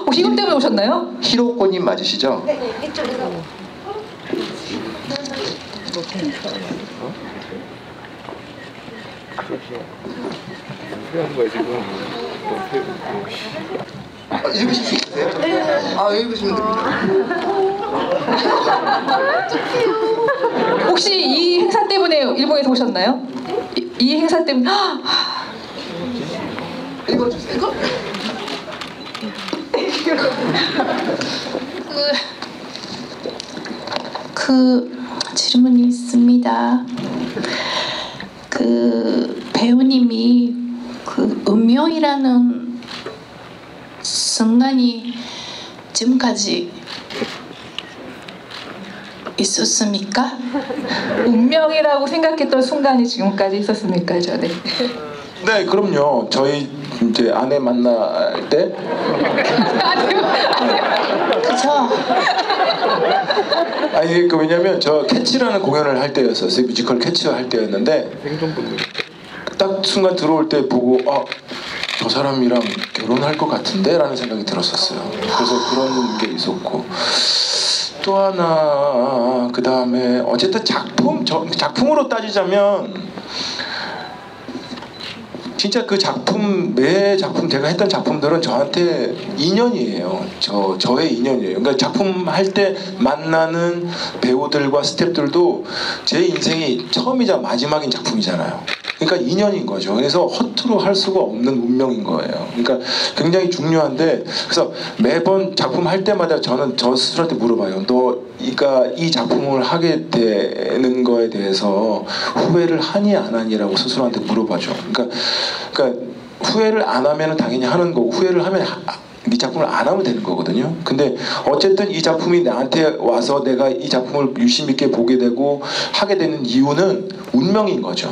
S1: 혹시 이것 때문에 오셨나요?
S3: 히로코님 맞으시죠?
S4: 네, 이쪽에서.
S3: 읽으실 수 있으세요? 읽으시면 됩니다.
S1: 혹시 이 행사 때문에 일본에서 오셨나요? 이 행사 때문에
S3: 읽어주세요.
S4: 그 질문이 있습니다. 그 배우님이 그 운명이라는 순간이 지금까지 있었습니까?
S1: 운명이라고 생각했던 순간이 지금까지 있었습니까? 네.
S2: 네, 그럼요. 저희 이제 아내 만날 때
S4: 그죠?
S2: 아니 왜냐면 저 캐치라는 공연을 할 때였었어요. 뮤지컬 캐치를 할 때였는데 딱 순간 들어올 때 보고 저 사람이랑 결혼할 것 같은데 라는 생각이 들었었어요. 그래서 그런 게 있었고 또 하나 그 다음에 어쨌든 작품으로 따지자면 진짜 그 매 작품 제가 했던 작품들은 저한테 인연이에요. 저의 인연이에요. 그러니까 작품 할 때 만나는 배우들과 스태프들도 제 인생이 처음이자 마지막인 작품이잖아요. 그러니까 인연인 거죠. 그래서 허투루 할 수가 없는 운명인 거예요. 그러니까 굉장히 중요한데 그래서 매번 작품 할 때마다 저는 저 스스로한테 물어봐요. 너가 이 작품을 하게 되는 거에 대해서 후회를 하니 안 하니라고 스스로한테 물어봐죠. 그러니까 후회를 안 하면 당연히 하는 거고 후회를 하면 이 작품을 안 하면 되는 거거든요. 근데 어쨌든 이 작품이 나한테 와서 내가 이 작품을 유심 있게 보게 되고 하게 되는 이유는 운명인 거죠.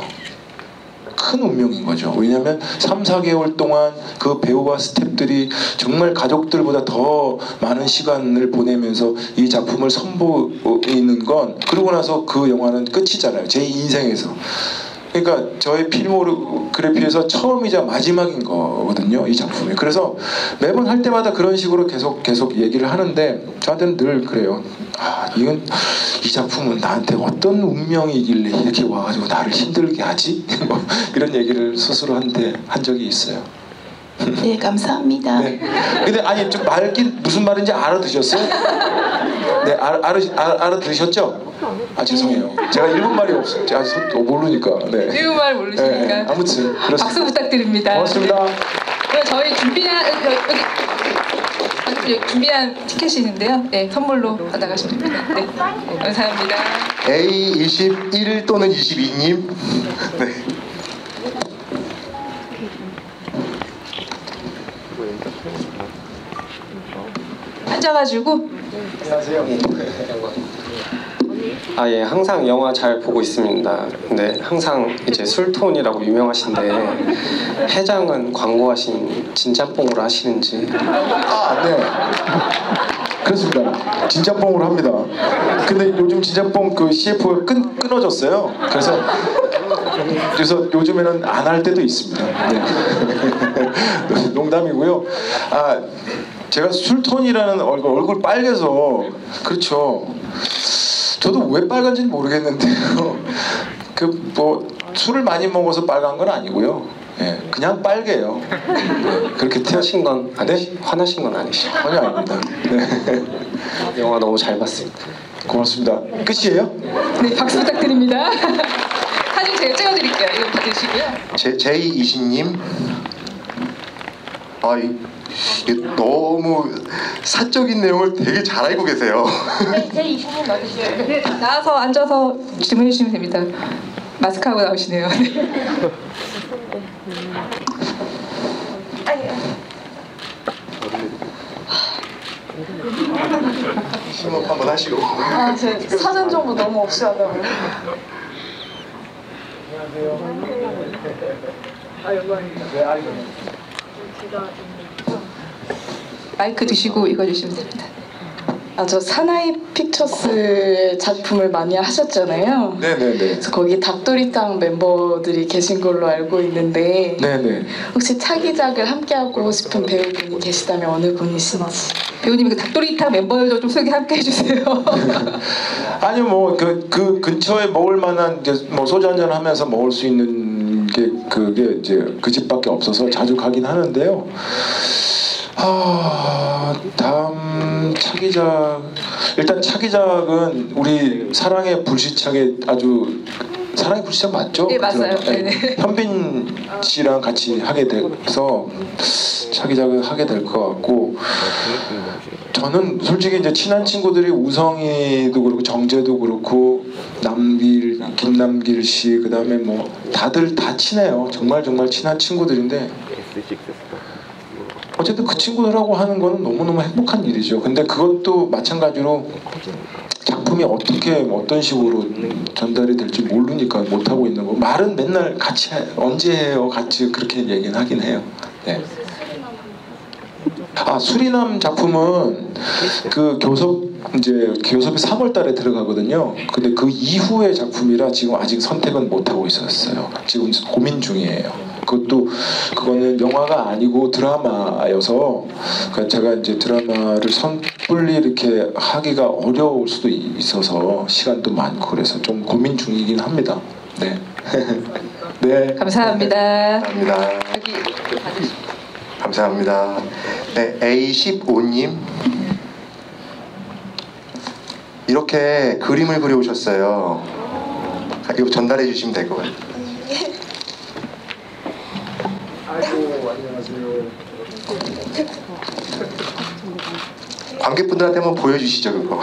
S2: 큰 운명인 거죠. 왜냐하면 3, 4개월 동안 그 배우와 스태프들이 정말 가족들보다 더 많은 시간을 보내면서 이 작품을 선보이는 건, 그러고 나서 그 영화는 끝이잖아요. 제 인생에서. 그러니까 저의 필모그래피에서 처음이자 마지막인 거거든요, 이 작품이. 그래서 매번 할 때마다 그런 식으로 계속 얘기를 하는데 저한테는 늘 그래요. 이건 이 작품은 나한테 어떤 운명이길래 이렇게 와가지고 나를 힘들게 하지? 뭐 이런 얘기를 스스로 한 적이 있어요.
S4: 네, 감사합니다.
S2: 네. 근데 아니 좀 말긴 무슨 말인지 알아드셨어요? 네, 알아들으셨죠? 죄송해요. 제가 일본말이 없어요. 제가 모르니까. 네.
S1: 일본말 모르시니까.
S2: 네, 아무튼 그렇습니다.
S1: 박수 부탁드립니다.
S2: 고맙습니다.
S1: 네, 저희 준비한 티켓이 있는데요. 네, 선물로 받아가시면 됩니다. 네, 감사합니다.
S3: A21 또는 22님. 네.
S1: 앉아가지고.
S2: 안녕하세요.
S5: 예, 항상 영화 잘 보고 있습니다. 근데 항상 이제 술톤이라고 유명하신데 해장은 광고하신 진짬뽕으로 하시는지.
S2: 네. 그렇습니다. 진짬뽕으로 합니다. 근데 요즘 진짬뽕 그 CF가 끊어졌어요. 그래서 요즘에는 안 할 때도 있습니다. 네. 농담이고요. 제가 술톤이라는 얼굴 빨개서 그렇죠. 저도 왜 빨간지는 모르겠는데요. 뭐 술을 많이 먹어서 빨간 건 아니고요. 예, 그냥 빨개요. 네, 그렇게
S5: 화나신 건 아니시? 화나신 건 아니시죠?
S2: 전혀 아닙니다. 네.
S5: 영화 너무 잘 봤습니다.
S2: 고맙습니다. 끝이에요?
S1: 네, 박수 부탁드립니다. 사진 제가 찍어드릴게요. 이거 받으시고요.
S3: J20님. 이게 너무 사적인 내용을 되게 잘 알고 계세요.
S1: 제 20분 맞으시죠? 네, 나와서 앉아서 질문해 주시면 됩니다. 마스크하고 나오시네요.
S3: 심호흡 한번 하시고.
S6: 제 사전 정보 너무 없이 하다고요.
S1: 마이크 드시고 읽어주시면 됩니다.
S6: 저 사나이 픽처스의 작품을 많이 하셨잖아요.
S2: 네네네.
S6: 그래서 거기 닭도리탕 멤버들이 계신 걸로 알고 있는데
S2: 네네.
S6: 혹시 차기작을 함께하고 싶은 배우분이 계시다면 어느 분이신지.
S1: 배우님 그 닭도리탕 멤버들 좀 소개 함께 해주세요.
S2: 아니요, 뭐 그 근처에 먹을 만한 이제 뭐 소주 한잔 하면서 먹을 수 있는 게 그게 이제 그 집밖에 없어서 자주 가긴 하는데요. 다음 차기작, 일단 차기작은 우리 사랑의 불시착에 아주, 사랑의 불시착 맞죠?
S1: 네, 맞아요. 네네.
S2: 현빈 씨랑 같이 하게 돼서 차기작을 하게 될 것 같고, 저는 솔직히 이제 친한 친구들이 우성이도 그렇고 정재도 그렇고 김남길 씨, 그다음에 뭐 다들 다 친해요. 정말 친한 친구들인데 어쨌든 그 친구들하고 하는 거는 너무너무 행복한 일이죠. 근데 그것도 마찬가지로 작품이 어떤 식으로 전달이 될지 모르니까 못하고 있는 거. 말은 맨날 같이 언제 해요? 같이 그렇게 얘기는 하긴 해요. 네. 수리남 작품은 그 교섭이 3월달에 들어가거든요. 근데 그 이후의 작품이라 지금 아직 선택은 못 하고 있었어요. 지금 고민 중이에요. 그거는 영화가 아니고 드라마여서 제가 이제 드라마를 섣불리 이렇게 하기가 어려울 수도 있어서 시간도 많고 그래서 좀 고민 중이긴 합니다. 네. 네.
S1: 감사합니다.
S3: 감사합니다.
S1: 여기 받으시고.
S3: 감사합니다. 네, A15님. 이렇게 그림을 그려오셨어요. 이거 전달해 주시면 될 것 같아요.
S2: 아이고, 안녕하세요.
S3: 관객분들한테 한번 보여주시죠, 그거.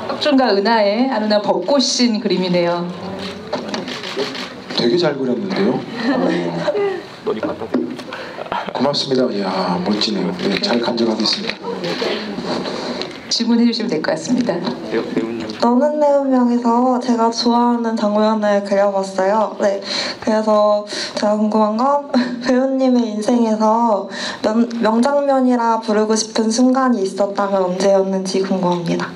S1: 혁준과 은하의 아누나 벚꽃 씬 그림이네요.
S2: 되게 잘 그렸는데요. 고맙습니다. 이야, 멋지네요. 네, 잘 간직하겠습니다.
S1: 질문해 주시면 될 것 같습니다.
S7: 너는 내 운명에서 제가 좋아하는 장면을 그려봤어요. 네, 그래서 제가 궁금한 건 배우님의 인생에서 명장면이라 부르고 싶은 순간이 있었다면 언제였는지 궁금합니다.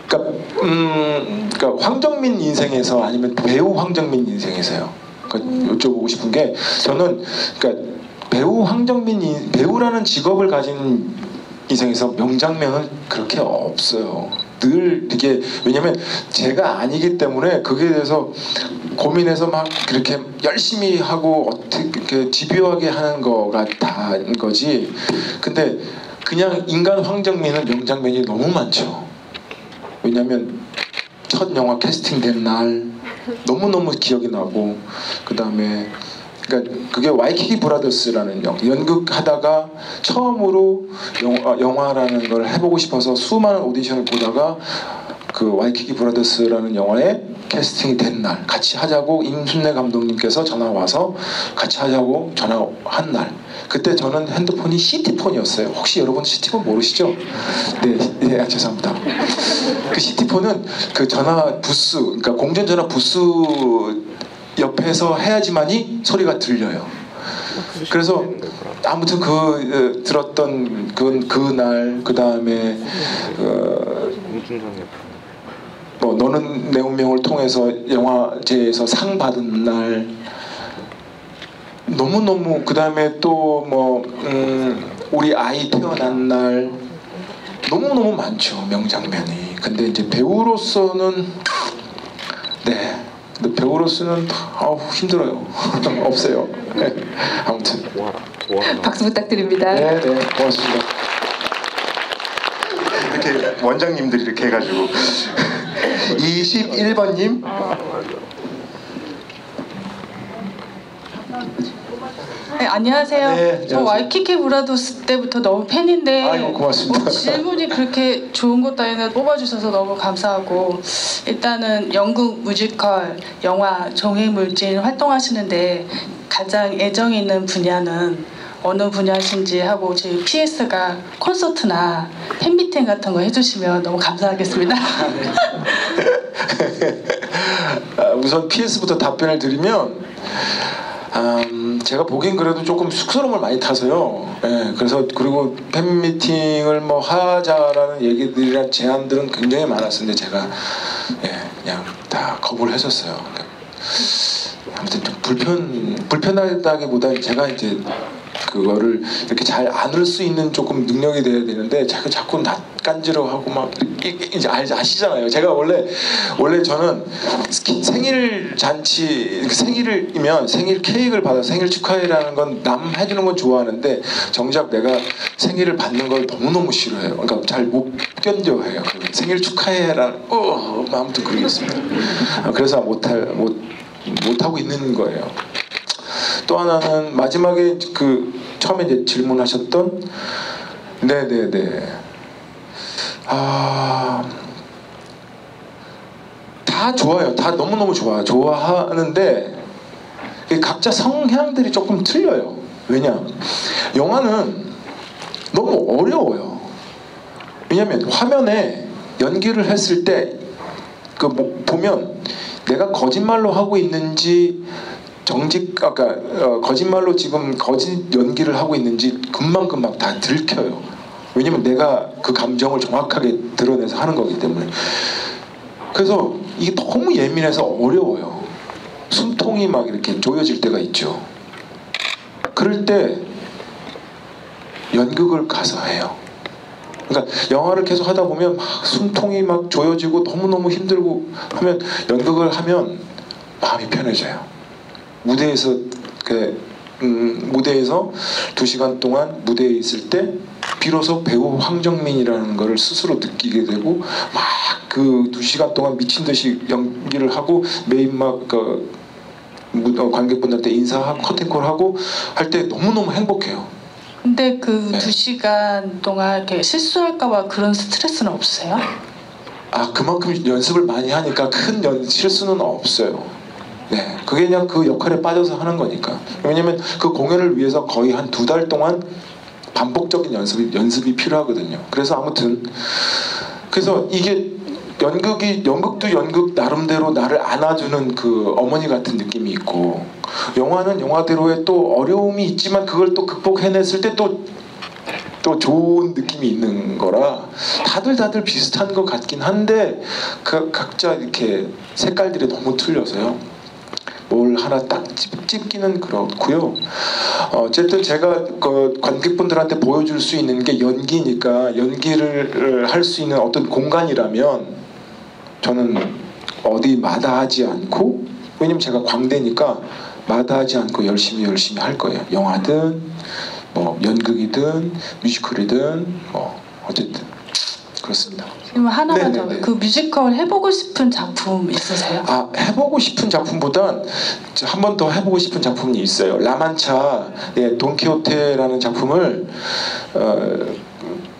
S2: 그러니까 황정민 인생에서 아니면 배우 황정민 인생에서요. 그러니까 여쭤보고 싶은 게 저는 그러니까 배우 황정민 배우라는 직업을 가진 인생에서 명장면은 그렇게 없어요. 늘 이게 왜냐면 제가 아니기 때문에 그게 대해서 고민해서 막 그렇게 열심히 하고 어떻게 집요하게 하는 거가 다인 거지. 근데 그냥 인간 황정민은 명장면이 너무 많죠. 왜냐면 첫 영화 캐스팅된 날 너무너무 기억이 나고 그 다음에 그러니까 그게 와이키키 브라더스라는 연극하다가 처음으로 영화라는 걸 해보고 싶어서 수많은 오디션을 보다가 그 와이키키 브라더스라는 영화에 캐스팅이 된 날 같이 하자고 임순례 감독님께서 전화 와서 같이 하자고 전화한 날 그때 저는 핸드폰이 시티폰이었어요. 혹시 여러분 시티폰 모르시죠? 네, 죄송합니다. 그 시티폰은 그 전화 부스, 그러니까 공중전화 부스 옆에서 해야지만이 소리가 들려요. 그래서 아무튼 들었던 그날 그 다음에 뭐 너는 내 운명을 통해서 영화제에서 상 받은 날 너무너무 그 다음에 또 뭐 우리 아이 태어난 날 너무너무 많죠 명장면이. 근데 이제 배우로서는 배우로서는 힘들어요. 없어요. 네. 아무튼
S1: 박수 부탁드립니다.
S2: 네, 고맙습니다.
S3: 이렇게 원장님들이 이렇게 해가지고 21번님.
S6: 네, 안녕하세요.
S2: 네,
S6: 저 와이키키 브라더스 때부터 너무 팬인데
S2: 아이고, 고맙습니다.
S6: 질문이 그렇게 좋은 것도 아니라 뽑아주셔서 너무 감사하고 일단은 연극, 뮤지컬, 영화, 종횡물질 활동하시는데 가장 애정 있는 분야는 어느 분야신지 하고 저희 PS가 콘서트나 팬미팅 같은 거 해주시면 너무 감사하겠습니다.
S2: 우선 PS부터 답변을 드리면 제가 보기엔 그래도 조금 쑥스러움을 많이 타서요. 예, 그래서 그리고 팬미팅을 뭐 하자라는 얘기들이나 제안들은 굉장히 많았었는데 제가 그냥 다 거부를 했었어요. 그러니까 아무튼 좀 불편하다기보다 제가 이제 그거를 이렇게 잘 안을 수 있는 조금 능력이 돼야 되는데 제가 자꾸 낯간지러워하고 막 이제 아시잖아요. 제가 원래 저는 생일 잔치 생일이면 생일 케이크를 받아 생일 축하해라는 건 남 해주는 건 좋아하는데 정작 내가 생일을 받는 걸 너무너무 싫어해요. 그러니까 잘 못 견뎌해요. 생일 축하해라는 아무튼 그러겠습니다. 그래서 못하고 있는 거예요. 또 하나는 마지막에 처음에 이제 질문하셨던 다 좋아요. 다 너무너무 좋아하는데 각자 성향들이 조금 틀려요. 왜냐? 영화는 너무 어려워요. 왜냐면 화면에 연기를 했을 때 보면 내가 거짓말로 하고 있는지 거짓말로 지금 거짓 연기를 하고 있는지 금방금방 다 들켜요. 왜냐면 내가 그 감정을 정확하게 드러내서 하는 거기 때문에. 그래서 이게 너무 예민해서 어려워요. 숨통이 막 이렇게 조여질 때가 있죠. 그럴 때 연극을 가서 해요. 그러니까 영화를 계속 하다 보면 막 숨통이 막 조여지고 너무너무 힘들고 하면 연극을 하면 마음이 편해져요. 무대에서 2시간 동안 무대에 있을 때 비로소 배우 황정민이라는 것을 스스로 느끼게 되고 막 그 2시간 동안 미친 듯이 연기를 하고 메인 관객분들한테 인사하고 커튼콜하고 할 때 너무너무 행복해요.
S6: 근데 그 2시간 동안 이렇게 실수할까봐 그런 스트레스는 없어요?
S2: 그만큼 연습을 많이 하니까 큰 실수는 없어요. 네, 그게 그냥 그 역할에 빠져서 하는 거니까. 왜냐면 그 공연을 위해서 거의 한 2달 동안 반복적인 연습이 필요하거든요. 그래서 아무튼 그래서 이게 연극도 연극 나름대로 나를 안아주는 그 어머니 같은 느낌이 있고, 영화는 영화대로의 또 어려움이 있지만 그걸 또 극복해냈을 때 또 좋은 느낌이 있는 거라 다들 비슷한 것 같긴 한데 각자 이렇게 색깔들이 너무 틀려서요. 뭘 하나 딱 찝기는 그렇고요. 어쨌든 제가 그 관객분들한테 보여줄 수 있는 게 연기니까, 연기를 할 수 있는 어떤 공간이라면 저는 어디 마다하지 않고, 왜냐면 제가 광대니까 마다하지 않고 열심히 할 거예요. 영화든 뭐 연극이든 뮤지컬이든 어쨌든 그렇습니다.
S6: 그럼 하나만 더,
S2: 네네네.
S6: 그 뮤지컬 해보고 싶은 작품 있으세요?
S2: 아, 해보고 싶은 작품보단 한 번 더 해보고 싶은 작품이 있어요. 라만차, 돈키호테라는 작품을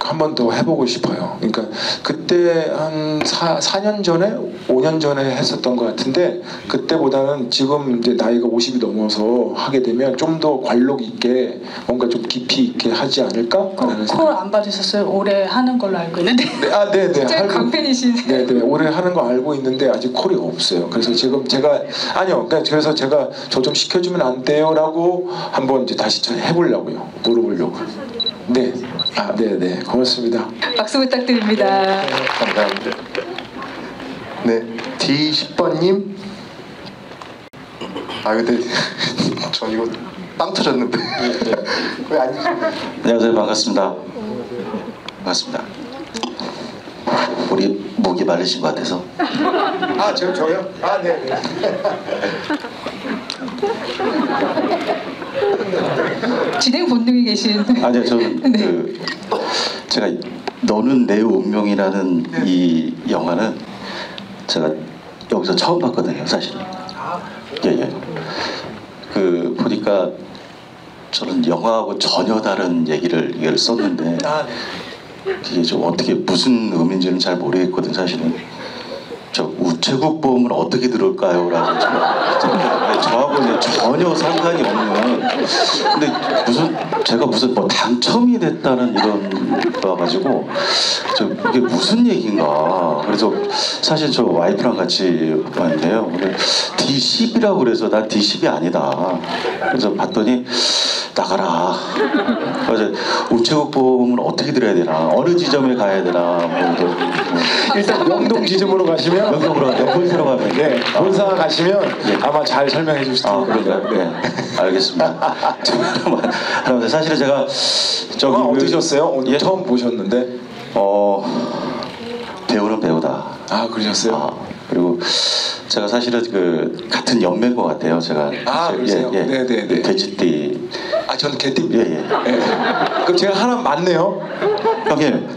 S2: 한 번 더 해보고 싶어요. 그러니까 그때 한 4년 전에 5년 전에 했었던 것 같은데, 그때보다는 지금 이제 나이가 50이 넘어서 하게 되면 좀 더 관록 있게 뭔가 좀 깊이 있게 하지 않을까라는 생각.
S6: 콜 안 받으셨어요? 올해 하는 걸로 알고 있는데.
S2: 네네.
S6: 진짜 강팬이시네.
S2: 네네. 올해 하는 거 알고 있는데 아직 콜이 없어요. 그래서 지금 그래서 제가 저 좀 시켜주면 안 돼요라고 한번 이제 다시 해보려고요. 물어보려고. 네. 네네. 고맙습니다.
S1: 박수 부탁드립니다.
S3: 감사합니다. 네, D10번님. 근데 전 이거 빵 터졌는데. 왜 안 주시나요?
S8: 안녕하세요. 반갑습니다. 우리 목이 마르신 것 같아서.
S3: 저요? 네네.
S1: 진행 본능이 계신.
S8: 아니요, 저는
S1: 네.
S8: 제가 너는 내 운명이라는 이 영화는 제가 여기서 처음 봤거든요, 사실. 예. 그 보니까 저는 영화하고 전혀 다른 이걸 썼는데 이게 좀 어떻게 무슨 의미인지는 잘 모르겠거든, 사실은. 저 우체국 보험은 어떻게 들을까요? 라고 저하고 이제 전혀 상관이 없는, 근데 제가 무슨 뭐 당첨이 됐다는 이런 거 가지고 이게 무슨 얘기인가. 그래서 사실 저 와이프랑 같이 왔는데요. 오늘 D10이라고 그래서 난 D10이 아니다. 그래서 봤더니 나가라. 그래서 우체국 보험은 어떻게 들어야 되나, 어느 지점에 가야 되나,
S2: 일단 명동 지점으로 가시면,
S8: 본사로 가면,
S2: 네, 본사 가시면 아마 잘 설명해 주실 텐데.
S8: 그런가요? 네, 알겠습니다. 그런데 사실은 제가
S2: 어떠셨어요? 오늘 처음 보셨는데?
S8: 배우는 배우다.
S2: 그러셨어요?
S8: 그리고 제가 사실은 그 같은 연배인 것 같아요. 제가.
S2: 그러세요? 네네네.
S8: 돼지띠.
S2: 저는 개띠입니다.
S8: 예.
S2: 그럼 제가 하나 맞네요.
S8: 형님.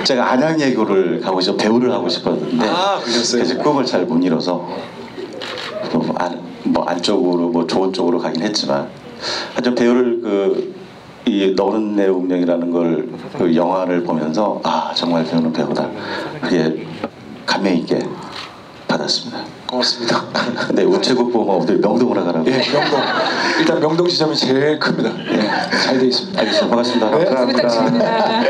S8: 제가 안양예고를 배우를 하고 싶었는데.
S2: 그러셨어요?
S8: 그래서 꿈을 잘 못 이뤄서 안쪽으로 좋은 쪽으로 가긴 했지만, 하여튼 배우를 이 너는 내 운명이라는 그 영화를 보면서 정말 배우는 배우다. 그게 감명 있게 받았습니다.
S2: 고맙습니다.
S8: 네, 우체국 보험 어디 명동으로 가라고.
S2: 예, 명동. 일단 명동 지점이 제일 큽니다. 잘 돼 있습니다.
S8: 알겠습니다. 반갑습니다.
S1: 박수 부탁드립니다.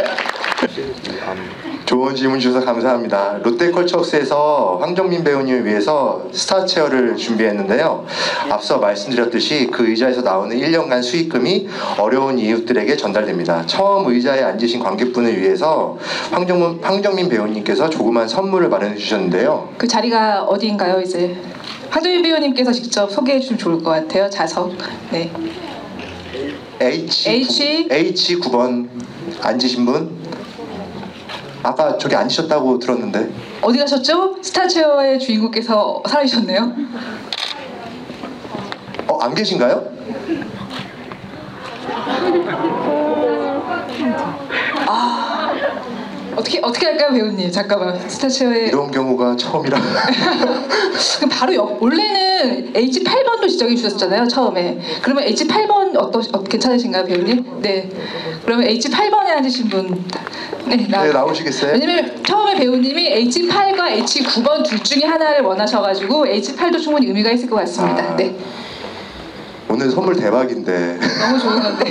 S3: 좋은 질문 주셔서 감사합니다. 롯데컬처스에서 황정민 배우님을 위해서 스타 체어를 준비했는데요. 앞서 말씀드렸듯이 그 의자에서 나오는 1년간 수익금이 어려운 이웃들에게 전달됩니다. 처음 의자에 앉으신 관객분을 위해서 황정민 배우님께서 조그만 선물을 마련해 주셨는데요.
S1: 그 자리가 어디인가요, 이제? 황정민 배우님께서 직접 소개해 주시면 좋을 것 같아요. 좌석. 네.
S3: H9번 앉으신 분? 아까 저기 앉으셨다고 들었는데.
S1: 어디 가셨죠? 스타체어의 주인공께서 사라지셨네요.
S3: 안 계신가요?
S1: 어떻게 할까요, 배우님? 잠깐만. 스타체어의
S3: 이런 경우가 처음이라.
S1: 그럼 바로 원래는 H8번도 지정해 주셨잖아요, 처음에. 그러면 H8번 8번 괜찮으신가요, 배우님? 네. 그러면 H8번에 앉으신 분. 네,
S3: 나오시겠어요?
S1: 왜냐면 처음에 배우님이 H8과 H9번 둘 중에 하나를 원하셔가지고 H8도 충분히 의미가 있을 것 같습니다. 네.
S3: 오늘 선물 대박인데.
S1: 너무 좋은 건데.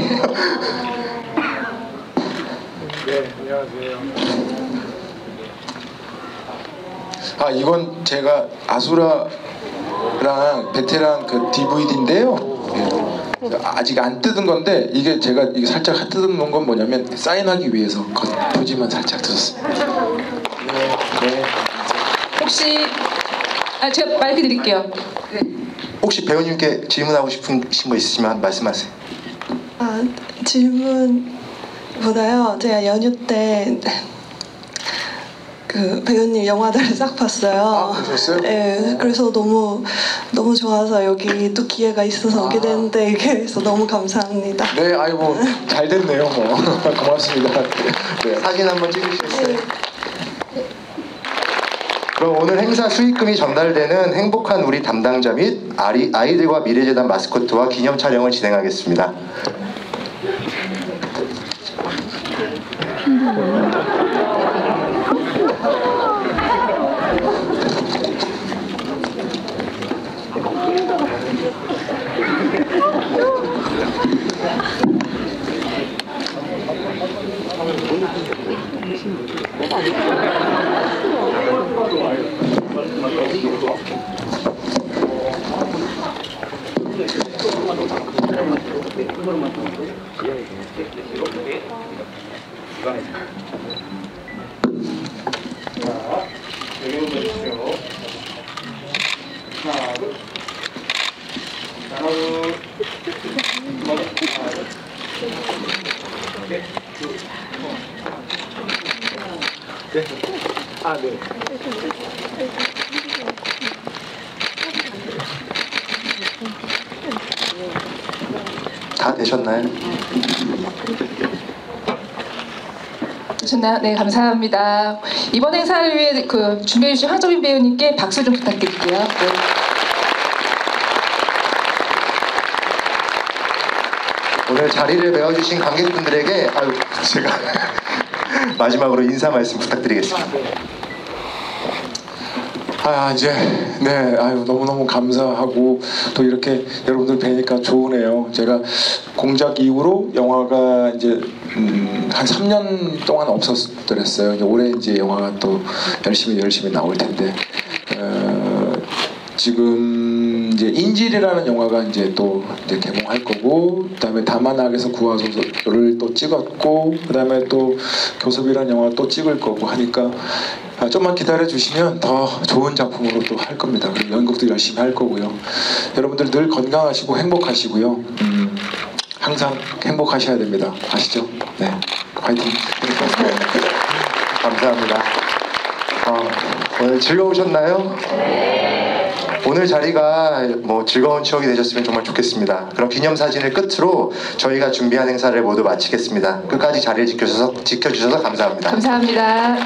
S2: 네, 안녕하세요. 이건 제가 아수라랑 베테랑 그 DVD인데요. 아직 안 뜯은 건데 이게 제가 이게 살짝 뜯은 건 뭐냐면 사인하기 위해서 표지만 살짝 뜯었습니다. 네.
S1: 혹시 제가 마이크 드릴게요. 네.
S3: 혹시 배우님께 질문하고 싶으신 거 있으시면 말씀하세요.
S7: 질문보다요. 제가 연휴 때 그 배우님 영화들을 싹 봤어요.
S2: 보셨어요?
S7: 네, 그래서 너무 좋아서 여기 또 기회가 있어서 오게 됐는데 이게 해서 너무 감사합니다.
S2: 네, 아이고 잘 됐네요. 뭐 고맙습니다. 네.
S3: 사진 한번 찍으시겠어요? 그럼 오늘 행사 수익금이 전달되는 행복한 우리 담당자 및 아이들과 미래재단 마스코트와 기념 촬영을 진행하겠습니다. 다 되셨나요?
S1: 되셨나요? 네, 감사합니다. 이번 행사를 위해 준비해 주신 황정민 배우님께 박수 좀 부탁드릴게요. 네.
S3: 오늘 자리를 메워주신 관객분들에게 제가 마지막으로 인사 말씀 부탁드리겠습니다.
S2: 이제 네, 너무너무 감사하고 또 이렇게 여러분들 뵈니까 좋으네요. 제가 공작 이후로 영화가 이제 한 3년 동안 없었더랬어요. 이제 올해 이제 영화가 또 열심히 나올 텐데 지금 이제 인질이라는 영화가 이제 또 이제 개봉할 거고, 그다음에 다만악에서 구하소서를 또 찍었고, 그다음에 또 교섭이라는 영화 또 찍을 거고 하니까 좀만 기다려 주시면 더 좋은 작품으로 또 할 겁니다. 그리고 연극도 열심히 할 거고요. 여러분들 늘 건강하시고 행복하시고요. 항상 행복하셔야 됩니다. 아시죠? 네, 화이팅.
S3: 감사합니다. 오늘 즐거우셨나요? 오늘 자리가 즐거운 추억이 되셨으면 정말 좋겠습니다. 그럼 기념사진을 끝으로 저희가 준비한 행사를 모두 마치겠습니다. 끝까지 자리를 지켜주셔서 감사합니다.
S1: 감사합니다.